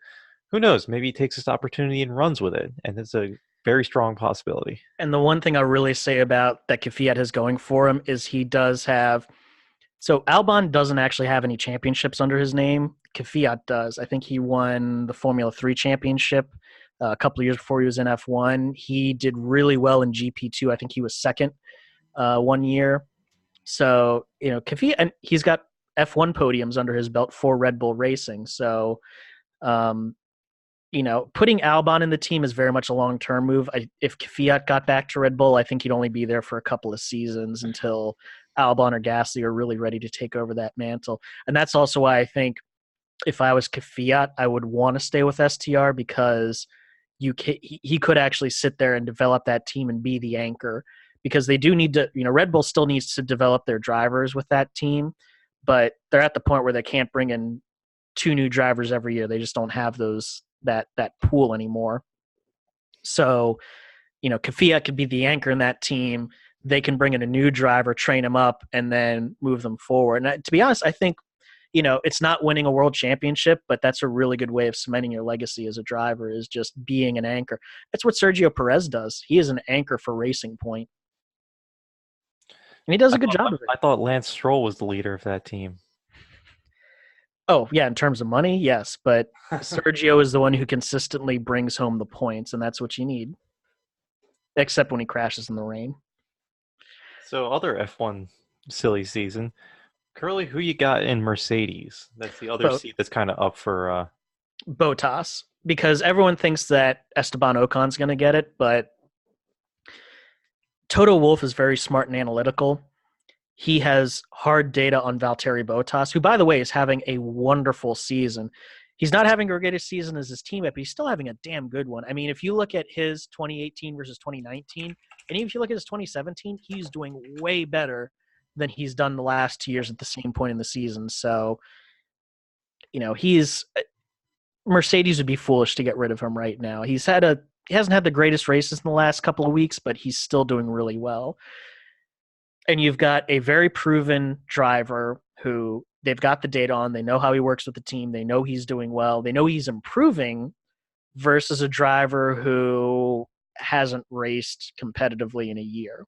who knows? Maybe he takes this opportunity and runs with it, and it's a very strong possibility. And the one thing I really say about that Kvyat has going for him is he does have. So Albon doesn't actually have any championships under his name. Kvyat does. I think he won the Formula 3 championship a couple of years before he was in F1. He did really well in GP2. I think he was second one year. So, Kvyat, and he's got F1 podiums under his belt for Red Bull Racing. So, um, putting Albon in the team is very much a long term move. If Fiat got back to Red Bull, I think he'd only be there for a couple of seasons until Albon or Gasly are really ready to take over that mantle. And that's also why I think if I was Fiat, I would want to stay with STR because he could actually sit there and develop that team and be the anchor because they do need to. Red Bull still needs to develop their drivers with that team, but they're at the point where they can't bring in two new drivers every year. They just don't have that pool anymore. So, Kafia could be the anchor in that team. They can bring in a new driver, train him up, and then move them forward. And to be honest, I think, it's not winning a world championship, but that's a really good way of cementing your legacy as a driver is just being an anchor. That's what Sergio Perez does. He is an anchor for Racing Point. And he does I a good thought, job of it. I thought Lance Stroll was the leader of that team. Oh, yeah, in terms of money, yes. But Sergio is the one who consistently brings home the points, and that's what you need. Except when he crashes in the rain. So other F1 silly season. Curly, who you got in Mercedes? That's the other Bo- seat that's kind of up for. Botas, because everyone thinks that Esteban Ocon's going to get it, but Toto Wolff is very smart and analytical. He has hard data on Valtteri Bottas, who, by the way, is having a wonderful season. He's not having a great season as his teammate, but he's still having a damn good one. I mean, if you look at his 2018 versus 2019, and even if you look at his 2017, he's doing way better than he's done the last 2 years at the same point in the season. So, he's Mercedes would be foolish to get rid of him right now. He hasn't had the greatest races in the last couple of weeks, but he's still doing really well. And you've got a very proven driver who they've got the data on. They know how he works with the team. They know he's doing well. They know he's improving versus a driver who hasn't raced competitively in a year.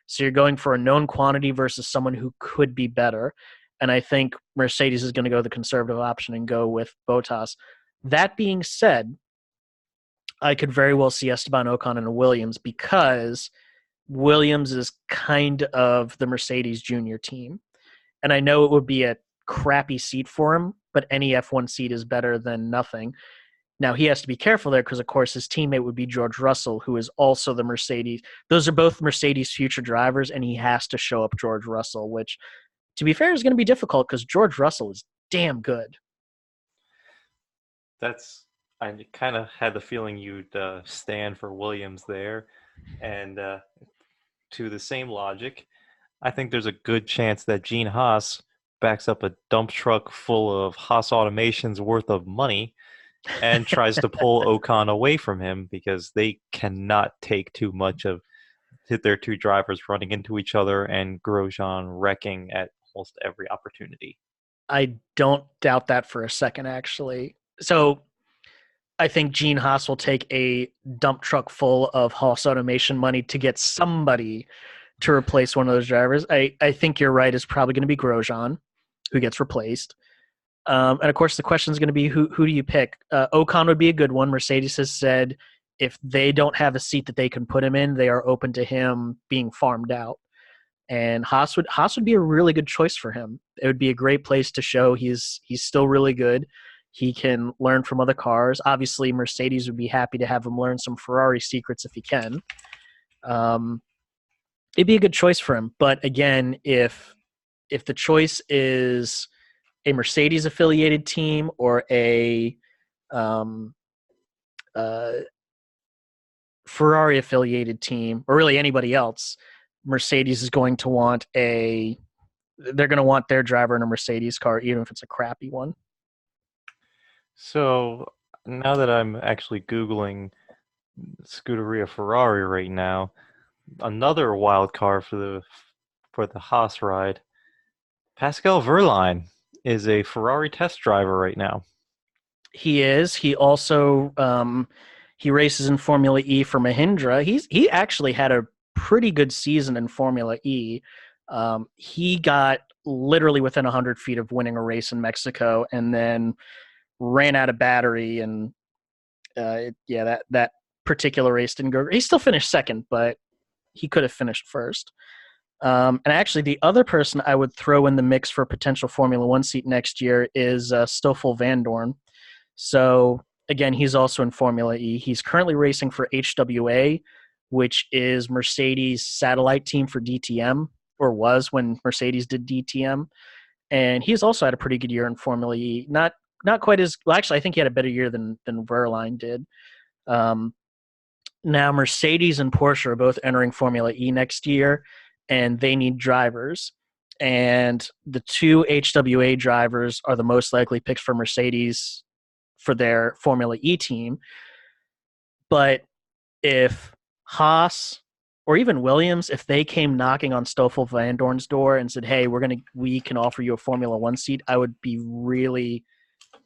So you're going for a known quantity versus someone who could be better. And I think Mercedes is going to go the conservative option and go with Bottas. That being said, I could very well see Esteban Ocon in a Williams because Williams is kind of the Mercedes junior team. And I know it would be a crappy seat for him, but any F1 seat is better than nothing. Now, he has to be careful there because, of course, his teammate would be George Russell, who is also the Mercedes. Those are both Mercedes future drivers, and he has to show up George Russell, which, to be fair, is going to be difficult because George Russell is damn good. That's I kind of had the feeling you'd stand for Williams there, and to the same logic, I think there's a good chance that Gene Haas backs up a dump truck full of Haas Automation's worth of money and tries to pull Ocon away from him because they cannot take too much of their two drivers running into each other and Grosjean wrecking at almost every opportunity. I don't doubt that for a second, actually. So I think Gene Haas will take a dump truck full of Haas Automation money to get somebody to replace one of those drivers. I think you're right. It's probably going to be Grosjean who gets replaced. And of course, the question is going to be who do you pick? Ocon would be a good one. Mercedes has said if they don't have a seat that they can put him in, they are open to him being farmed out. And Haas would be a really good choice for him. It would be a great place to show he's still really good. He can learn from other cars. Obviously, Mercedes would be happy to have him learn some Ferrari secrets if he can. Um, it'd be a good choice for him. But again, if the choice is a Mercedes affiliated team or a um, uh, Ferrari affiliated team, or really anybody else, Mercedes is going to want they're going to want their driver in a Mercedes car, even if it's a crappy one. So now that I'm actually Googling Scuderia Ferrari right now, another wild card for the Haas ride, Pascal Wehrlein is a Ferrari test driver right now. He is. He also he races in Formula E for Mahindra. He actually had a pretty good season in Formula E. He got literally within 100 feet of winning a race in Mexico, and then ran out of battery. And that particular race didn't go. He still finished second, but he could have finished first. And actually, the other person I would throw in the mix for a potential Formula One seat next year is Stoffel Vandoorne. So again, he's also in Formula E. He's currently racing for HWA, which is Mercedes' satellite team for DTM, or was when Mercedes did DTM. And he's also had a pretty good year in Formula E. Not quite as well. Actually, I think he had a better year than Wehrlein did. Um, Now, Mercedes and Porsche are both entering Formula E next year, and they need drivers. And the two HWA drivers are the most likely picks for Mercedes for their Formula E team. But if Haas or even Williams, if they came knocking on Stoffel Vandoorne's door and said, "Hey, we can offer you a Formula One seat," I would be really,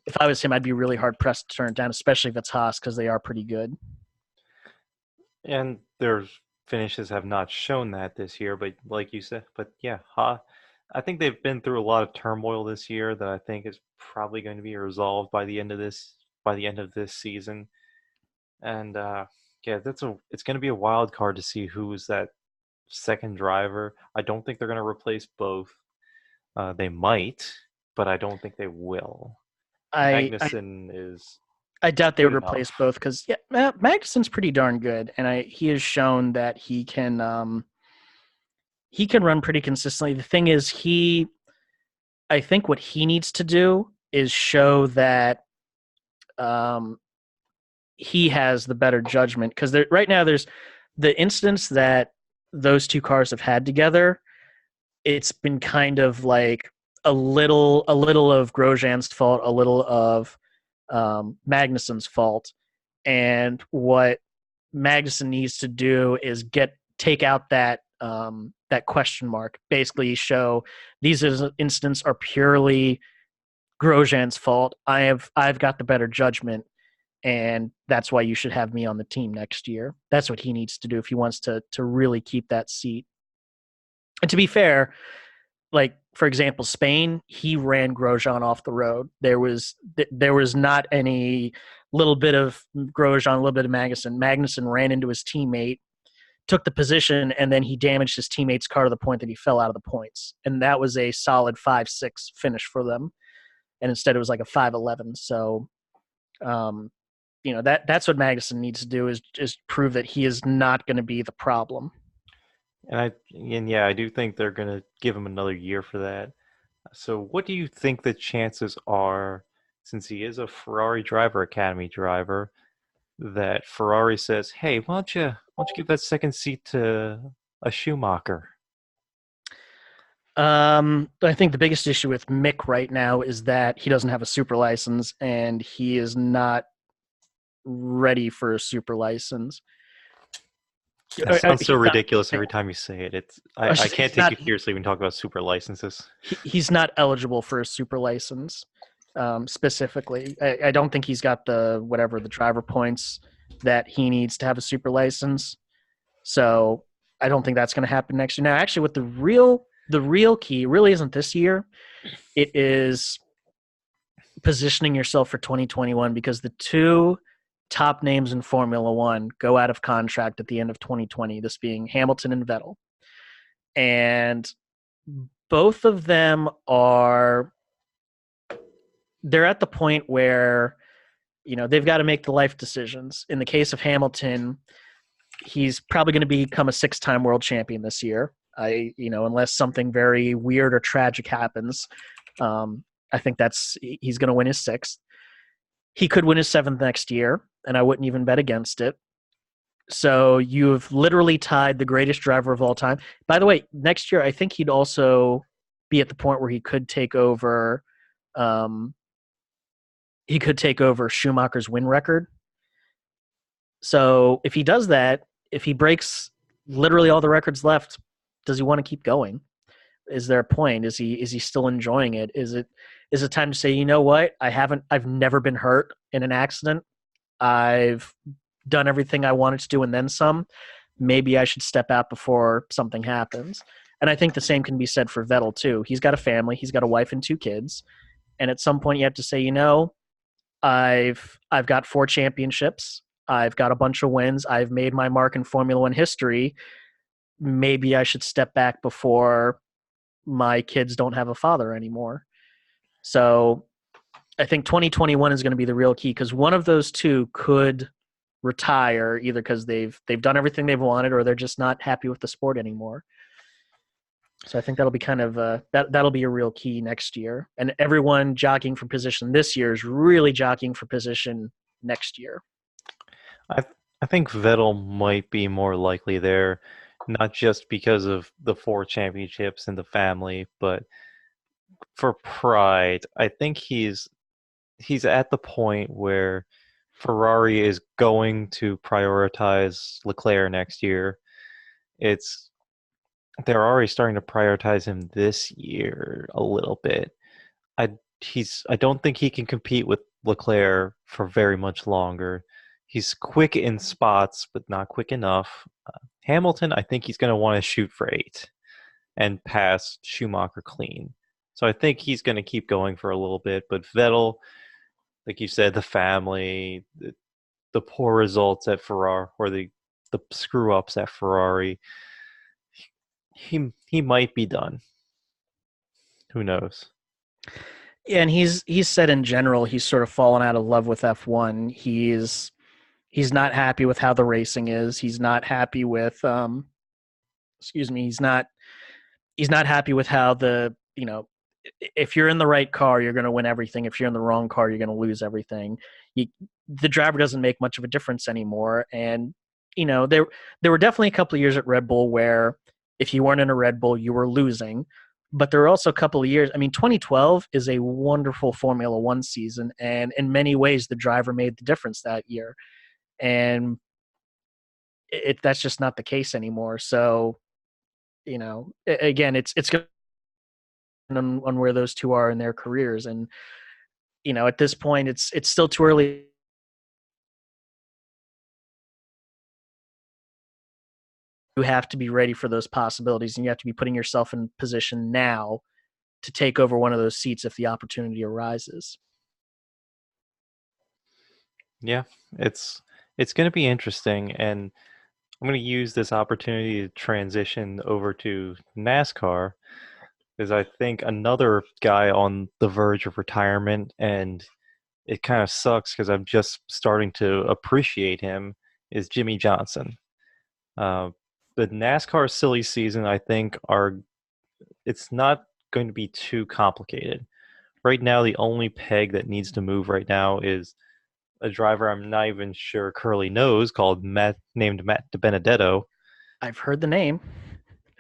if I was him, I'd be really hard pressed to turn it down, especially if it's Haas because they are pretty good. And their finishes have not shown that this year, but like you said, but yeah, I think they've been through a lot of turmoil this year that I think is probably going to be resolved by the end of this season. And yeah, it's going to be a wild card to see who's that second driver. I don't think they're going to replace both. They might, but I don't think they will. I I, Magnussen is I doubt they good would replace enough. both because yeah, Magnuson's pretty darn good, and he has shown that he can run pretty consistently. The thing is, I think what he needs to do is show that um, he has the better judgment because right now there's the instance that those two cars have had together. It's been kind of like a little of Grosjean's fault, a little of Magnuson's fault, and what Magnuson needs to do is take out that question mark. Basically, show these incidents are purely Grosjean's fault. I've got the better judgment, and that's why you should have me on the team next year. That's what he needs to do if he wants to really keep that seat. And to be fair, like for example, Spain, he ran Grosjean off the road. There was not any little bit of Grosjean, a little bit of Magnussen. Magnussen ran into his teammate, took the position, and then he damaged his teammate's car to the point that he fell out of the points. And that was a solid 5-6 finish for them. And instead, it was like a 5-11. So, um, that's what Magnussen needs to do is prove that he is not going to be the problem. And yeah, I do think they're going to give him another year for that. So, what do you think the chances are, since he is a Ferrari Driver Academy driver, that Ferrari says, "Hey, why don't you give that second seat to a Schumacher?" I think the biggest issue with Mick right now is that he doesn't have a super license and he is not ready for a super license. That sounds so He's not. ridiculous every time you say it. I can't He's take you not. seriously when you talk about super licenses. He's not eligible for a super license. Specifically, I don't think he's got the driver points that he needs to have a super license. So I don't think that's going to happen next year. Now, actually, what the real key really isn't this year. It is positioning yourself for 2021 because the two top names in Formula One go out of contract at the end of 2020. This being Hamilton and Vettel, and both of them are they're at the point where they've got to make the life decisions. In the case of Hamilton, he's probably going to become a six-time world champion this year. Unless something very weird or tragic happens, I think he's going to win his sixth. He could win his seventh next year, and I wouldn't even bet against it. So you've literally tied the greatest driver of all time. By the way, next year I think he'd also be at the point where he could take over. Um, he could take over Schumacher's win record. So if he does that, if he breaks literally all the records left, does he want to keep going? Is there a point? Is he still enjoying it? Is it time to say, you know what? I've never been hurt in an accident. I've done everything I wanted to do and then some. Maybe I should step out before something happens. And I think the same can be said for Vettel too. He's got a family, he's got a wife and two kids. And at some point you have to say, I've got four championships. I've got a bunch of wins. I've made my mark in Formula One history. Maybe I should step back before my kids don't have a father anymore. So I think 2021 is going to be the real key because one of those two could retire either because they've done everything they've wanted or they're just not happy with the sport anymore. So I think that'll be kind of that'll be a real key next year. And everyone jockeying for position this year is really jockeying for position next year. I I think Vettel might be more likely there, not just because of the four championships and the family, but for pride. I think he's at the point where Ferrari is going to prioritize Leclerc next year. It's they're already starting to prioritize him this year a little bit. I I don't think he can compete with Leclerc for very much longer. He's quick in spots, but not quick enough. Hamilton, I think he's going to want to shoot for eight and pass Schumacher clean. So I think he's going to keep going for a little bit. But Vettel, like you said, the family, the poor results at Ferrari, or the screw ups at Ferrari, he might be done. Who knows? Yeah, and he's said in general he's sort of fallen out of love with F1. He's not happy with how the racing is. He's not happy with excuse me, he's not happy with how if you're in the right car, you're going to win everything. If you're in the wrong car, you're going to lose everything. The driver doesn't make much of a difference anymore. And there were definitely a couple of years at Red Bull where if you weren't in a Red Bull, you were losing. But there were also a couple of years. I mean, 2012 is a wonderful Formula One season, and in many ways, the driver made the difference that year. And that's just not the case anymore. So, again, it's going on where those two are in their careers. And at this point, it's still too early. You have to be ready for those possibilities, and you have to be putting yourself in position now to take over one of those seats if the opportunity arises. Yeah, it's going to be interesting, and I'm going to use this opportunity to transition over to NASCAR because I think another guy on the verge of retirement, and it kind of sucks because I'm just starting to appreciate him, is Jimmy Johnson. Uh, the NASCAR silly season, I think, it's not going to be too complicated. Right now, the only peg that needs to move right now is a driver I'm not even sure Curly knows named Matt DiBenedetto. I've heard the name.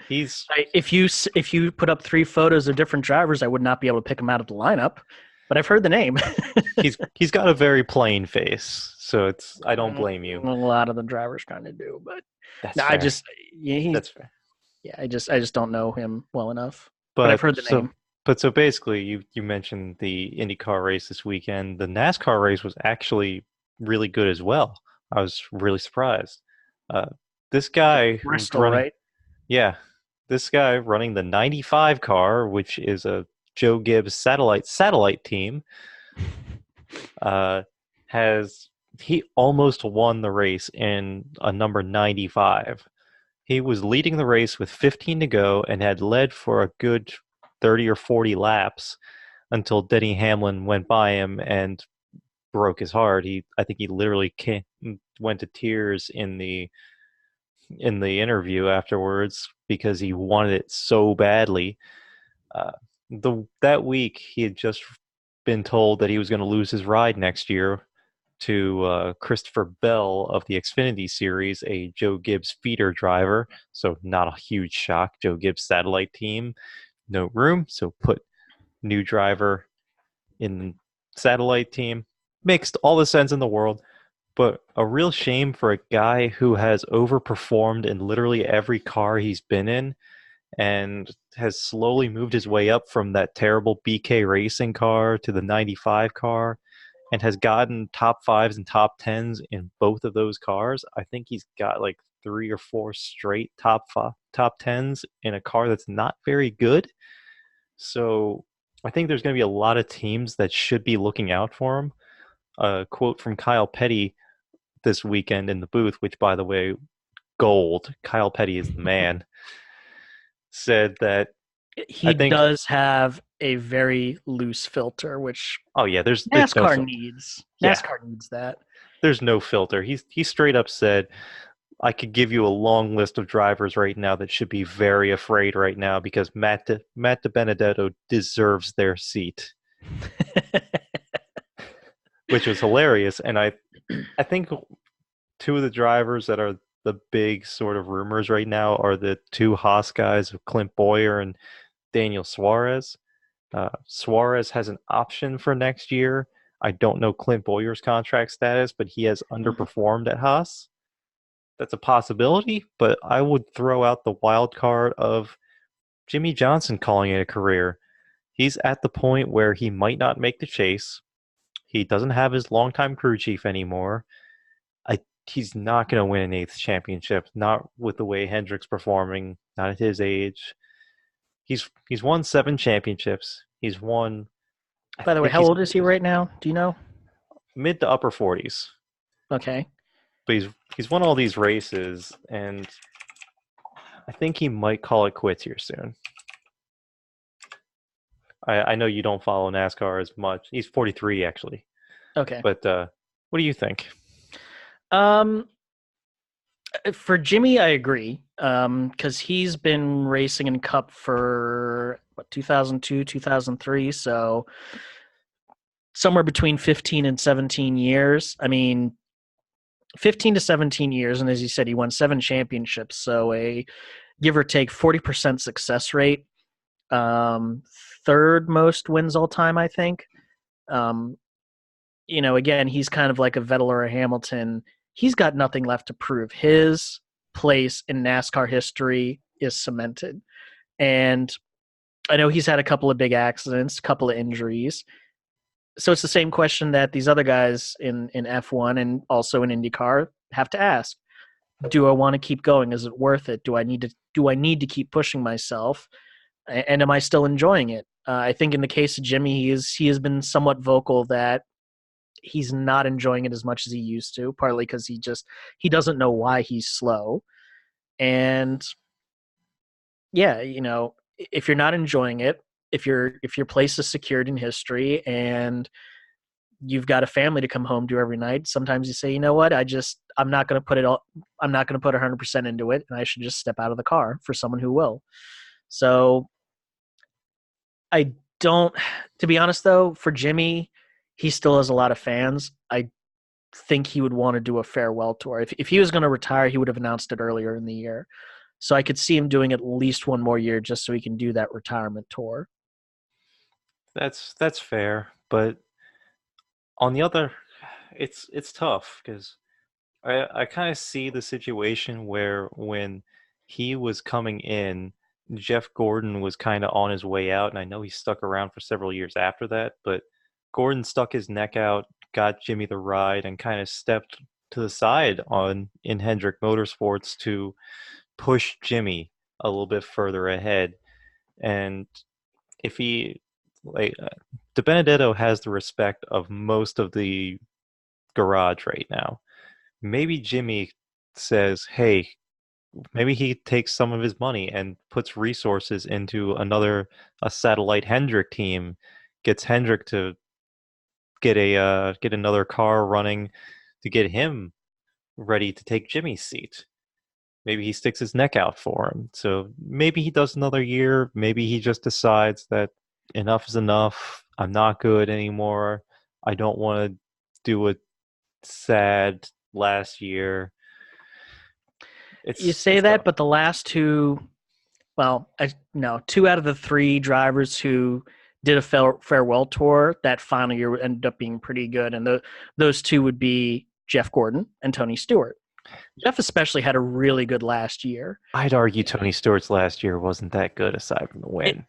He's If you put up 3 photos of different drivers, I would not be able to pick them out of the lineup. But I've heard the name. he's got a very plain face, so I don't blame you. A lot of the drivers kind of do, but That's no, I fair. just yeah, he's That's fair. yeah, I just don't know him well enough. But I've But heard the so name. but so basically, you mentioned the IndyCar race this weekend. The NASCAR race was actually really good as well. I was really surprised. Uh, this guy who's Bristol, running, right? yeah, this guy running the 95 car, which is a Joe Gibbs satellite team, uh, has he almost won the race in a number 95. He was leading the race with 15 to go and had led for a good 30 or 40 laps until Denny Hamlin went by him and broke his heart. I think he literally went to tears in the interview afterwards because he wanted it so badly. Uh, that week he had just been told that he was going to lose his ride next year to Christopher Bell of the Xfinity Series, a Joe Gibbs feeder driver. So not a huge shock. Joe Gibbs satellite team, no room. So put new driver in satellite team. Makes all the sense in the world. But a real shame for a guy who has overperformed in literally every car he's been in and has slowly moved his way up from that terrible BK Racing car to the 95 car and has gotten top fives and top tens in both of those cars. I think he's got like 3 or 4 straight top tens in a car that's not very good. So I think there's going to be a lot of teams that should be looking out for him. A quote from Kyle Petty this weekend in the booth, which by the way, gold. Kyle Petty is the man. Said that I He think. does have a very loose filter, which Oh yeah, there's no NASCAR filter. needs. Yeah, NASCAR needs that. there's no filter. He straight up said, I could give you a long list of drivers right now that should be very afraid right now because Matt DiBenedetto deserves their seat, which was hilarious. And I think 2 of the drivers that are the big sort of rumors right now are the 2 Haas guys of Clint Boyer and Daniel Suarez. Suarez has an option for next year. I don't know Clint Boyer's contract status, but he has underperformed at Haas. That's a possibility, but I would throw out the wild card of Jimmy Johnson calling it a career. He's at the point where he might not make the chase. He doesn't have his longtime crew chief anymore. He's not going to win an 8th championship, not with the way Hendrick's performing, not at his age. He's won 7 championships. He's won, I By the way, think how he's old is he right now? Do you know? mid to upper 40s. Okay. But he's won all these races, and I think he might call it quits here soon. I know you don't follow NASCAR as much. He's 43 actually. Okay. But what do you think? Um, for Jimmy, I agree. Because he's been racing in Cup for what 2002, 2003, so somewhere between 15 and 17 years. I mean, 15 to 17 years, and as you said, he won 7 championships, so a give or take 40% success rate. Um, Third most wins all time, I think. Um, again, he's kind of like a Vettel or a Hamilton. He's got nothing left to prove. His place in NASCAR history is cemented. And I know he's had a couple of big accidents, a couple of injuries. So it's the same question that these other guys in F1 and also in IndyCar have to ask. Do I want to keep going? Is it worth it? Do I need to keep pushing myself? And am I still enjoying it? I think in the case of Jimmy, he has been somewhat vocal that he's not enjoying it as much as he used to, partly because he doesn't know why he's slow. And yeah, if you're not enjoying it, if your place is secured in history and you've got a family to come home to every night, sometimes you say, you know what, I'm not going to put 100% into it, and I should just step out of the car for someone who will. So I don't, to be honest though, for Jimmy, he still has a lot of fans. I think he would want to do a farewell tour. If he was going to retire, he would have announced it earlier in the year. So I could see him doing at least one more year just so he can do that retirement tour. That's fair, but on the other, it's tough because I kind of see the situation where when he was coming in, Jeff Gordon was kind of on his way out, and I know he stuck around for several years after that, but Gordon stuck his neck out, got Jimmy the ride, and kind of stepped to the side on in Hendrick Motorsports to push Jimmy a little bit further ahead. And if he like De Benedetto has the respect of most of the garage right now. Maybe Jimmy says, "Hey, maybe he takes some of his money and puts resources into a satellite Hendrick team, gets Hendrick to get another car running to get him ready to take Jimmy's seat. Maybe he sticks his neck out for him. So maybe he does another year. Maybe he just decides that enough is enough. I'm not good anymore. I don't want to do a sad last year. You It's say it's that, tough. but the last two, well, no, two out of the three drivers who did a farewell tour that final year ended up being pretty good, and those two would be Jeff Gordon and Tony Stewart. Jeff especially had a really good last year. I'd argue Tony Stewart's last year wasn't that good aside from the It, win.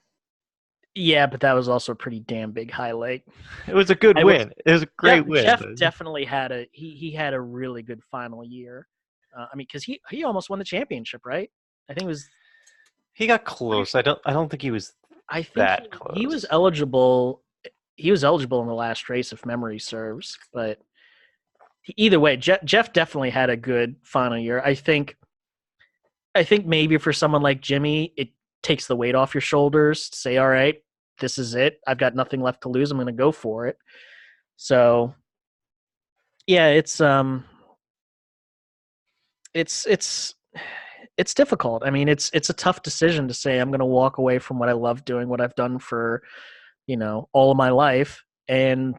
yeah, but that was also a pretty damn big highlight. It was a good I will. win. It was a great win, Jeff but definitely had he had a really good final year. I mean, because he almost won the championship, right? I think it was. he got close. I don't think he was I think that he was close. eligible. He was eligible in the last race, if memory serves. But either way, Jeff definitely had a good final year. I think maybe for someone like Jimmy, it takes the weight off your shoulders to say, all right, this is it. I've got nothing left to lose. I'm going to go for it. So yeah, it's it's difficult. I mean, it's a tough decision to say I'm going to walk away from what I love doing, what I've done for, all of my life. And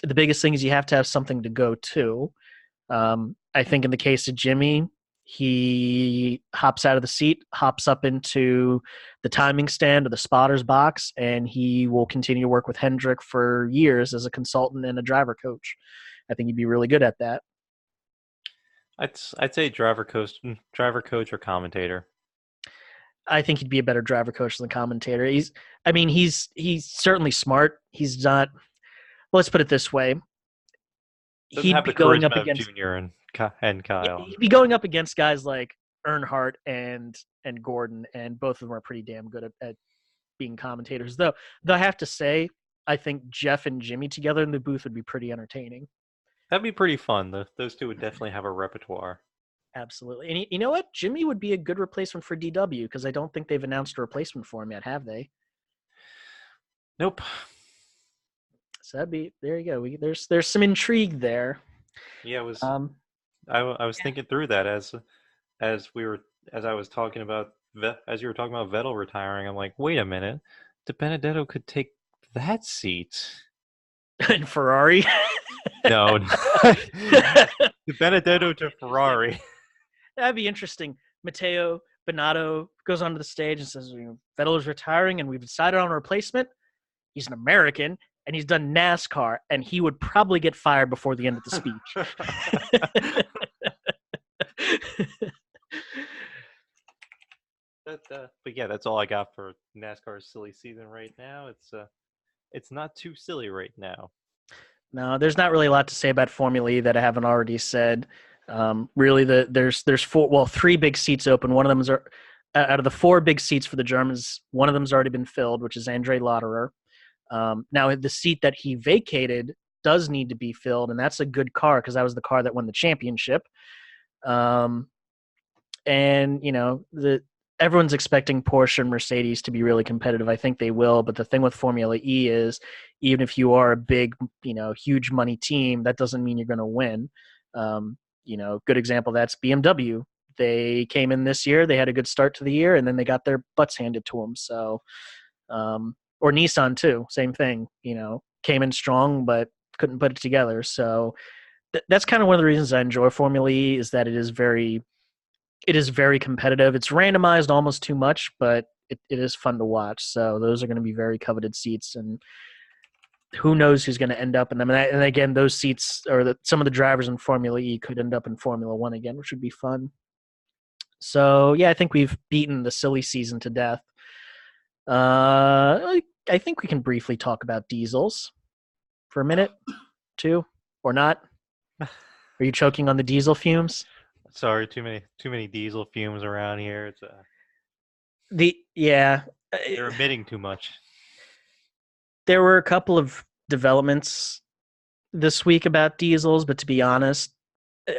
the biggest thing is you have to have something to go to. I think in the case of Jimmy, he hops out of the seat, hops up into the timing stand or the spotter's box, and he will continue to work with Hendrick for years as a consultant and a driver coach. I think he'd be really good at that. I'd say driver coach or commentator. I think he'd be a better driver coach than commentator. I mean, he's certainly smart. He's not. Let's put it this way: Doesn't he'd have be the going up charisma of against Junior and Kyle. he'd be going up against guys like Earnhardt and Gordon, and both of them are pretty damn good at being commentators. Though I have to say, I think Jeff and Jimmy together in the booth would be pretty entertaining. That'd be pretty fun. Those two would definitely have a repertoire. Absolutely. And you know what? Jimmy would be a good replacement for DW because I don't think they've announced a replacement for him yet, have they? Nope. So that'd be there. You go. There's some intrigue there. Yeah, it was. Um, I was thinking through that as we were as I was talking about as you were talking about Vettel retiring. I'm like, wait a minute, De Benedetto could take that seat. and Ferrari. No, De Benedetto to Ferrari. That'd be interesting. Matteo Binotto goes onto the stage and says, Vettel is retiring, and we've decided on a replacement. He's an American, and he's done NASCAR, and he would probably get fired before the end of the speech. But yeah, that's all I got for NASCAR's silly season right now. It's not too silly right now. No, there's not really a lot to say about Formula E that I haven't already said. Really, there's three big seats open. One of them is out of the four big seats for the Germans. One of them's already been filled, which is Andre Lauderer. Now, the seat that he vacated does need to be filled, and that's a good car because that was the car that won the championship. And everyone's expecting Porsche and Mercedes to be really competitive. I think they will, but the thing with Formula E is, even if you are a big, huge money team, that doesn't mean you're going to win. Good example that's BMW. They came in this year, they had a good start to the year, and then they got their butts handed to them. So, or Nissan too, same thing. Came in strong but couldn't put it together. So that's kind of one of the reasons I enjoy Formula E is that it is very It is very competitive. It's randomized almost too much, but it is fun to watch. So those are going to be very coveted seats, and who knows who's going to end up in them. And again, those seats or some of the drivers in Formula E could end up in Formula One again, which would be fun. So yeah, I think we've beaten the silly season to death. I think we can briefly talk about diesels for a minute, two, or not. Are you choking on the diesel fumes? Sorry, too many diesel fumes around here. The yeah, They're emitting too much. there were a couple of developments this week about diesels, but to be honest,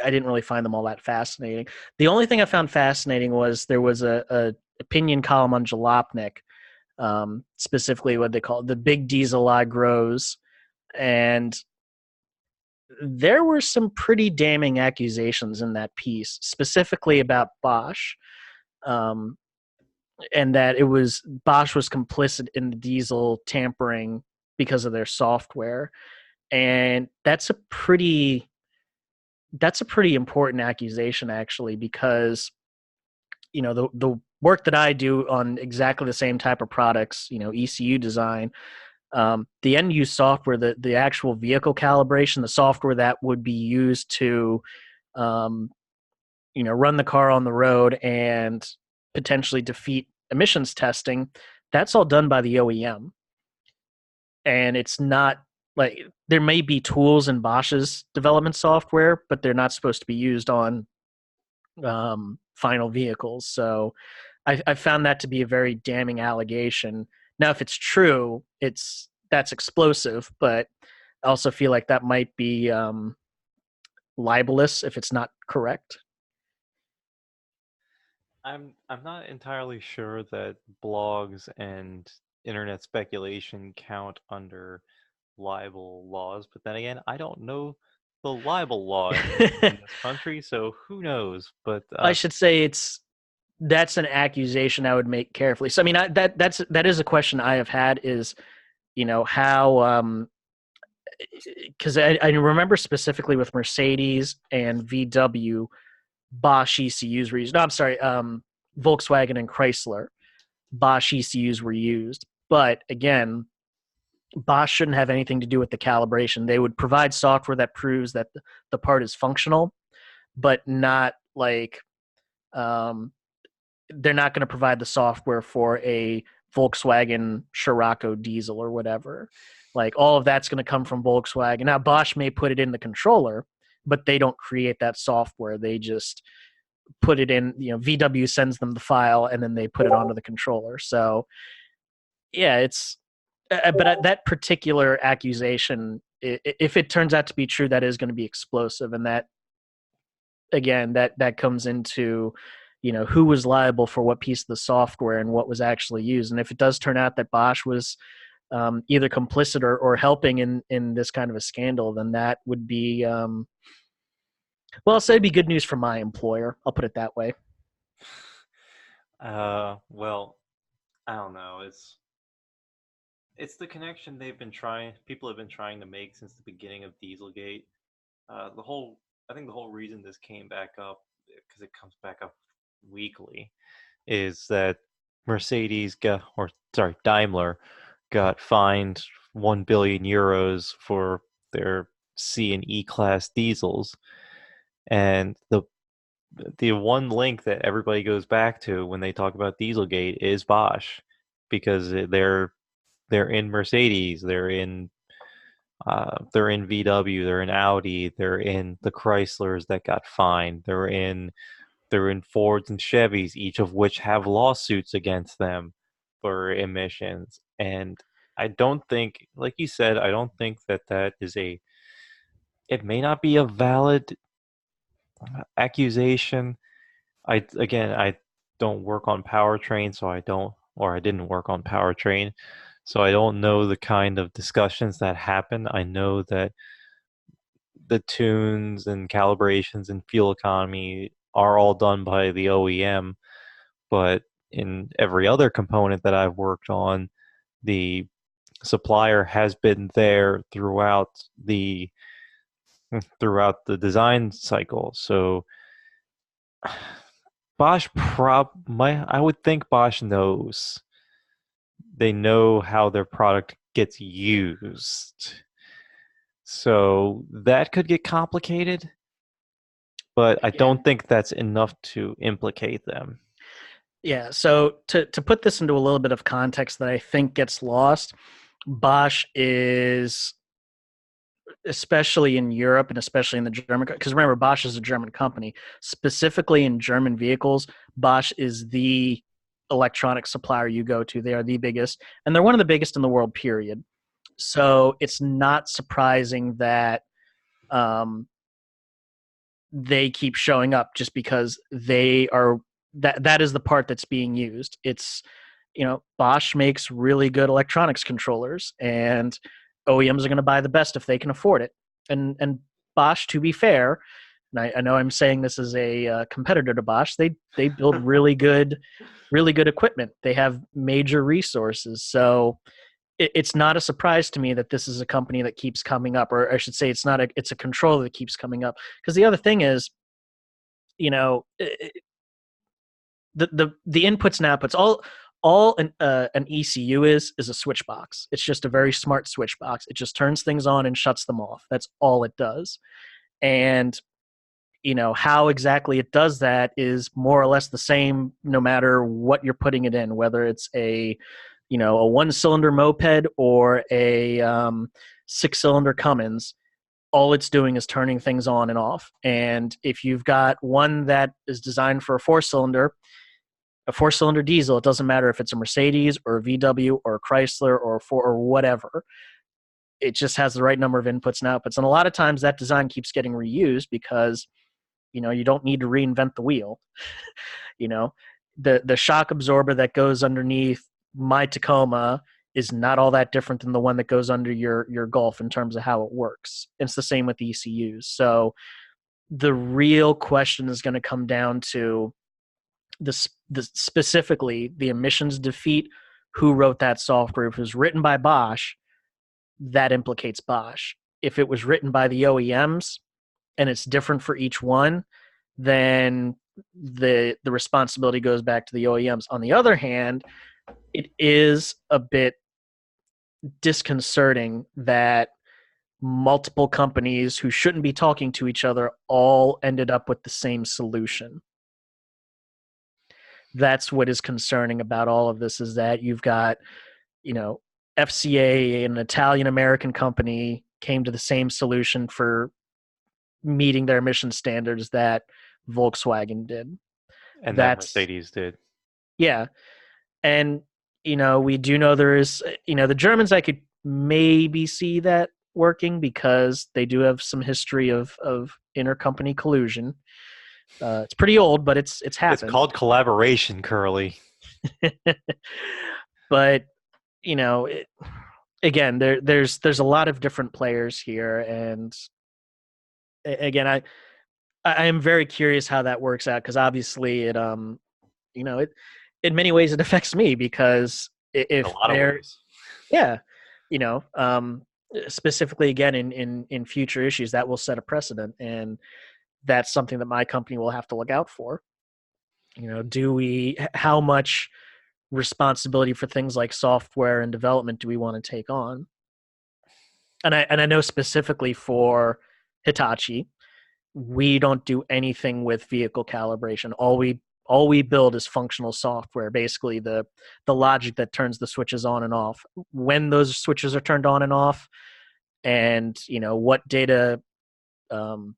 I didn't really find them all that fascinating. The only thing I found fascinating was there was a opinion column on Jalopnik, specifically what they call it, the big diesel eye grows, and there were some pretty damning accusations in that piece, specifically about Bosch, um, and that it was Bosch was complicit in the diesel tampering because of their software, and that's a pretty important accusation actually, because the work that I do on exactly the same type of products, ECU design, the end use software, the actual vehicle calibration, the software that would be used to um, run the car on the road and potentially defeat emissions testing, that's all done by the OEM. And it's not like there may be tools in Bosch's development software, but they're not supposed to be used on final vehicles. So I found that to be a very damning allegation. Now, if it's true, that's explosive, but I also feel like that might be libelous if it's not correct. I'm not entirely sure that blogs and internet speculation count under libel laws, but then again, I don't know the libel law in this country, so who knows? But I should say that's an accusation I would make carefully. So I mean, that is a question I have had is how because I remember specifically with Mercedes and VW, Bosch ECUs were used. No, I'm sorry, Volkswagen and Chrysler, Bosch ECUs were used. But again, Bosch shouldn't have anything to do with the calibration. They would provide software that proves that the part is functional, but not like um, they're not going to provide the software for a Volkswagen Scirocco diesel or whatever. Like all of that's going to come from Volkswagen. Now Bosch may put it in the controller, but they don't create that software. They just put it in. VW sends them the file and then they put it onto the controller. So yeah, it's. But that particular accusation, if it turns out to be true, that is going to be explosive, and that again that comes into who was liable for what piece of the software and what was actually used. And if it does turn out that Bosch was either complicit or helping in this kind of a scandal, then that would be well, I'll say it'd be good news for my employer. I'll put it that way. well, I don't know. It's the connection people have been trying to make since the beginning of Dieselgate. The whole, I think the whole reason this came back up, because it comes back up weekly, is that Daimler got fined 1 billion euros for their C and E class diesels, and the one link that everybody goes back to when they talk about Dieselgate is Bosch, because they're in Mercedes, they're in VW, they're in Audi, they're in the Chryslers that got fined, they're in Fords and Chevys, each of which have lawsuits against them for emissions. And I don't think, like you said, I don't think that is it may not be a valid accusation. I don't work on powertrain, so I didn't work on powertrain, so I don't know the kind of discussions that happen. I know that the tunes and calibrations and fuel economy are all done by the OEM, but in every other component that I've worked on, the supplier has been there throughout the design cycle. So I would think Bosch knows. They know how their product gets used. So that could get complicated, but I don't Again, think that's enough to implicate them. yeah. So to put this into a little bit of context that I think gets lost, Bosch is, especially in Europe and especially in the German, because remember Bosch is a German company. Specifically in German vehicles, Bosch is the electronic supplier you go to. They are the biggest, and they're one of the biggest in the world. Period. So it's not surprising that um, they keep showing up just because they are, that is the part that's being used. It's, Bosch makes really good electronics controllers, and OEMs are going to buy the best if they can afford it. And Bosch, to be fair, and I know I'm saying this as a competitor to Bosch, they build really good equipment. They have major resources, so it's not a surprise to me that this is a company that keeps coming up, or I should say, it's a controller that keeps coming up. Because the other thing is, you know, the inputs and outputs, all an ECU is a switch box. It's just a very smart switch box. It just turns things on and shuts them off. That's all it does. And how exactly it does that is more or less the same no matter what you're putting it in, whether it's a one-cylinder moped or a six-cylinder Cummins. All it's doing is turning things on and off. And if you've got one that is designed for a four-cylinder diesel, it doesn't matter if it's a Mercedes or a VW or a Chrysler or a Ford or whatever. It just has the right number of inputs and outputs. And a lot of times that design keeps getting reused because you don't need to reinvent the wheel. you know the shock absorber that goes underneath my Tacoma is not all that different than the one that goes under your Golf in terms of how it works. It's the same with ECUs. So the real question is going to come down to specifically the emissions defeat. Who wrote that software? If it was written by Bosch, that implicates Bosch. If it was written by the OEMs and it's different for each one, then the responsibility goes back to the OEMs. On the other hand, it is a bit disconcerting that multiple companies who shouldn't be talking to each other all ended up with the same solution. That's what is concerning about all of this, is that you've got, FCA, an Italian American company, came to the same solution for meeting their emission standards that Volkswagen did. And that That's Mercedes did. Yeah. And we do know there is, the Germans, I could maybe see that working because they do have some history of intercompany collusion. It's pretty old, but it's It's happened. called collaboration, Curly. But you know, it, again, there's a lot of different players here, and again, I am very curious how that works out, because obviously it in many ways it affects me, because In a if lot of they're, ways. yeah, you know, um, specifically again in future issues that will set a precedent, and that's something that my company will have to look out for. Do we, how much responsibility for things like software and development do we want to take on? And I know specifically for Hitachi, we don't do anything with vehicle calibration. All we build is functional software, basically the logic that turns the switches on and off. When those switches are turned on and off, and what data um,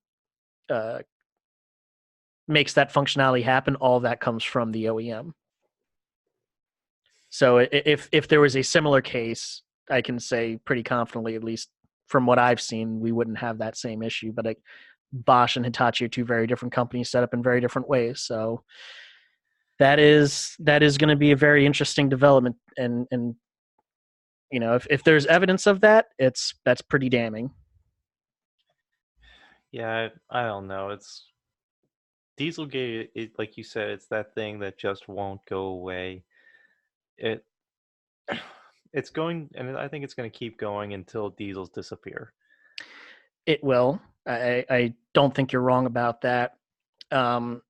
uh, makes that functionality happen, all that comes from the OEM. So if there was a similar case, I can say pretty confidently, at least from what I've seen, we wouldn't have that same issue. But Bosch and Hitachi are two very different companies set up in very different ways. So that is going to be a very interesting development. And if there's evidence of that, that's pretty damning. Yeah, I don't know. It's Dieselgate. Like you said, it's that thing that just won't go away. It it's going, and I think it's going to keep going until diesels disappear. It will. I don't think you're wrong about that. Um,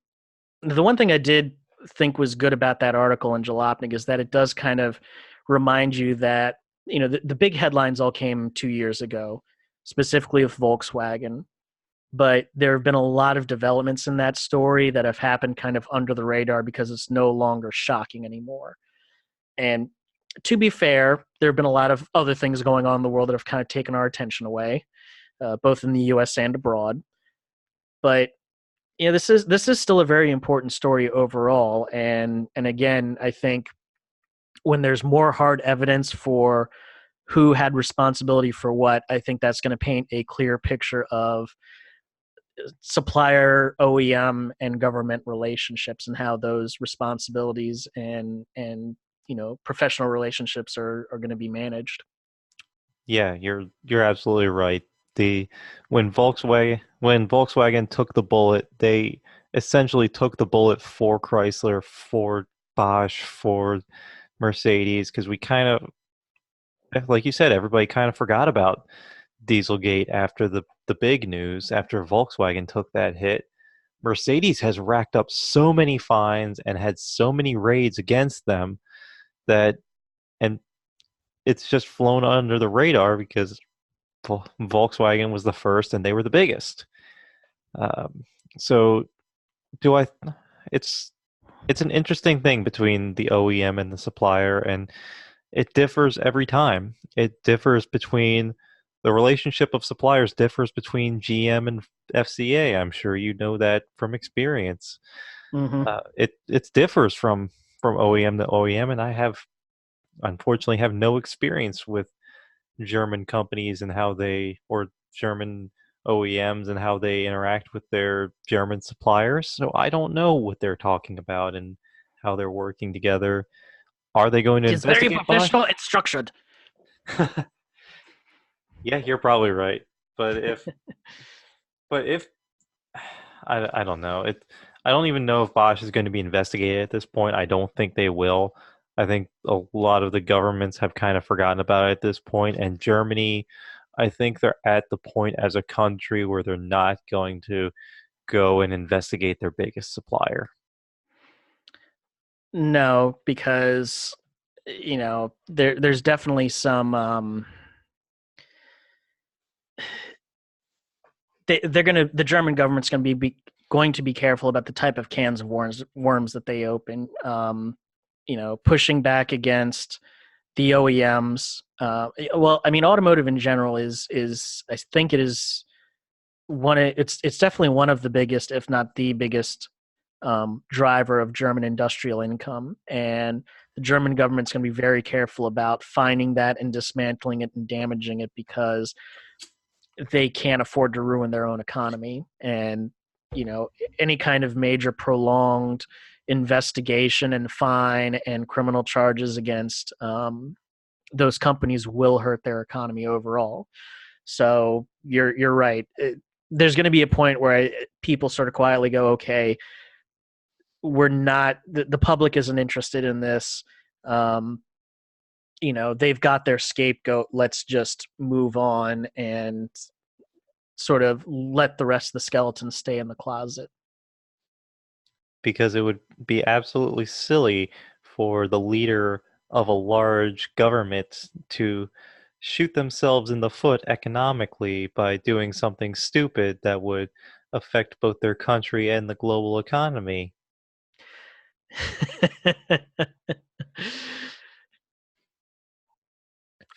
The one thing I did think was good about that article in Jalopnik is that it does kind of remind you that the big headlines all came 2 years ago, specifically with Volkswagen. But there have been a lot of developments in that story that have happened kind of under the radar because it's no longer shocking anymore. And to be fair, there have been a lot of other things going on in the world that have kind of taken our attention away, both in the U.S. and abroad. But this is still a very important story overall. And again, I think when there's more hard evidence for who had responsibility for what, I think that's going to paint a clear picture of supplier, OEM, and government relationships and how those responsibilities and professional relationships are going to be managed. Yeah, you're absolutely right. The when Volkswagen took the bullet, they essentially took the bullet for Chrysler, for Bosch, for Mercedes, because we kind of, like you said, everybody kind of forgot about Dieselgate after the big news, after Volkswagen took that hit. Mercedes has racked up so many fines and had so many raids against them that, and it's just flown under the radar because Volkswagen was the first and they were the biggest. Um, so do I? It's it's an interesting thing between the OEM and the supplier, and it differs every time. It differs between the relationship of suppliers differs between GM and FCA. I'm sure you know that from experience. Mm-hmm. It differs from OEM to OEM, and I have unfortunately have no experience with German companies and how they, or German OEMs and how they interact with their German suppliers. So I don't know what they're talking about and how they're working together. Are they going to It's very investigate Bosch? professional and structured. Yeah, you're probably right. But if I don't know. I don't even know if Bosch is going to be investigated at this point. I don't think they will. I think a lot of the governments have kind of forgotten about it at this point, and Germany, I think they're at the point as a country where they're not going to go and investigate their biggest supplier. No, because there's definitely some the German government's going to be careful about the type of cans of worms that they open. Pushing back against the OEMs. Well, I mean, automotive in general is I think it is it's definitely one of the biggest, if not the biggest, driver of German industrial income, and the German government's going to be very careful about finding that and dismantling it and damaging it because they can't afford to ruin their own economy. And any kind of major prolonged investigation and fine and criminal charges against those companies will hurt their economy overall. So you're right. There's going to be a point where people sort of quietly go, okay, we're not the public isn't interested in this. Um, they've got their scapegoat. Let's just move on and sort of let the rest of the skeletons stay in the closet. Because it would be absolutely silly for the leader of a large government to shoot themselves in the foot economically by doing something stupid that would affect both their country and the global economy.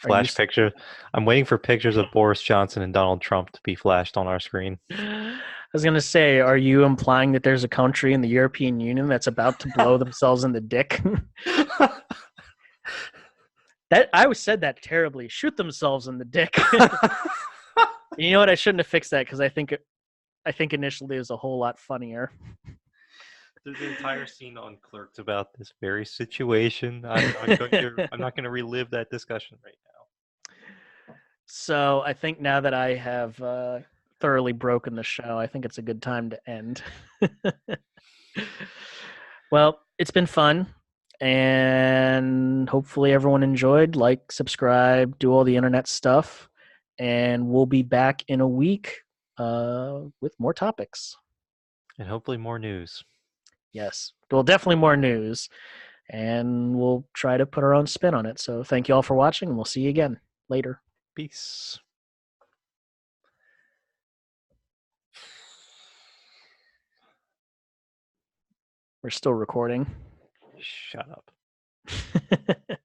Are you? Flash picture. I'm waiting for pictures of Boris Johnson and Donald Trump to be flashed on our screen. I was gonna say, are you implying that there's a country in the European Union that's about to blow themselves in the dick? That I said that terribly. Shoot themselves in the dick. You know what? I shouldn't have fixed that because I think initially it was a whole lot funnier. There's an entire scene on Clerks about this very situation. I'm not going to relive that discussion right now. So I think now that I have thoroughly broken the show, I think it's a good time to end. Well, it's been fun, and hopefully everyone enjoyed. Like, subscribe, do all the internet stuff, and we'll be back in a week with more topics. And hopefully more news. Yes. Well, definitely more news, and we'll try to put our own spin on it. So thank you all for watching, and we'll see you again later. Peace. We're still recording. Shut up.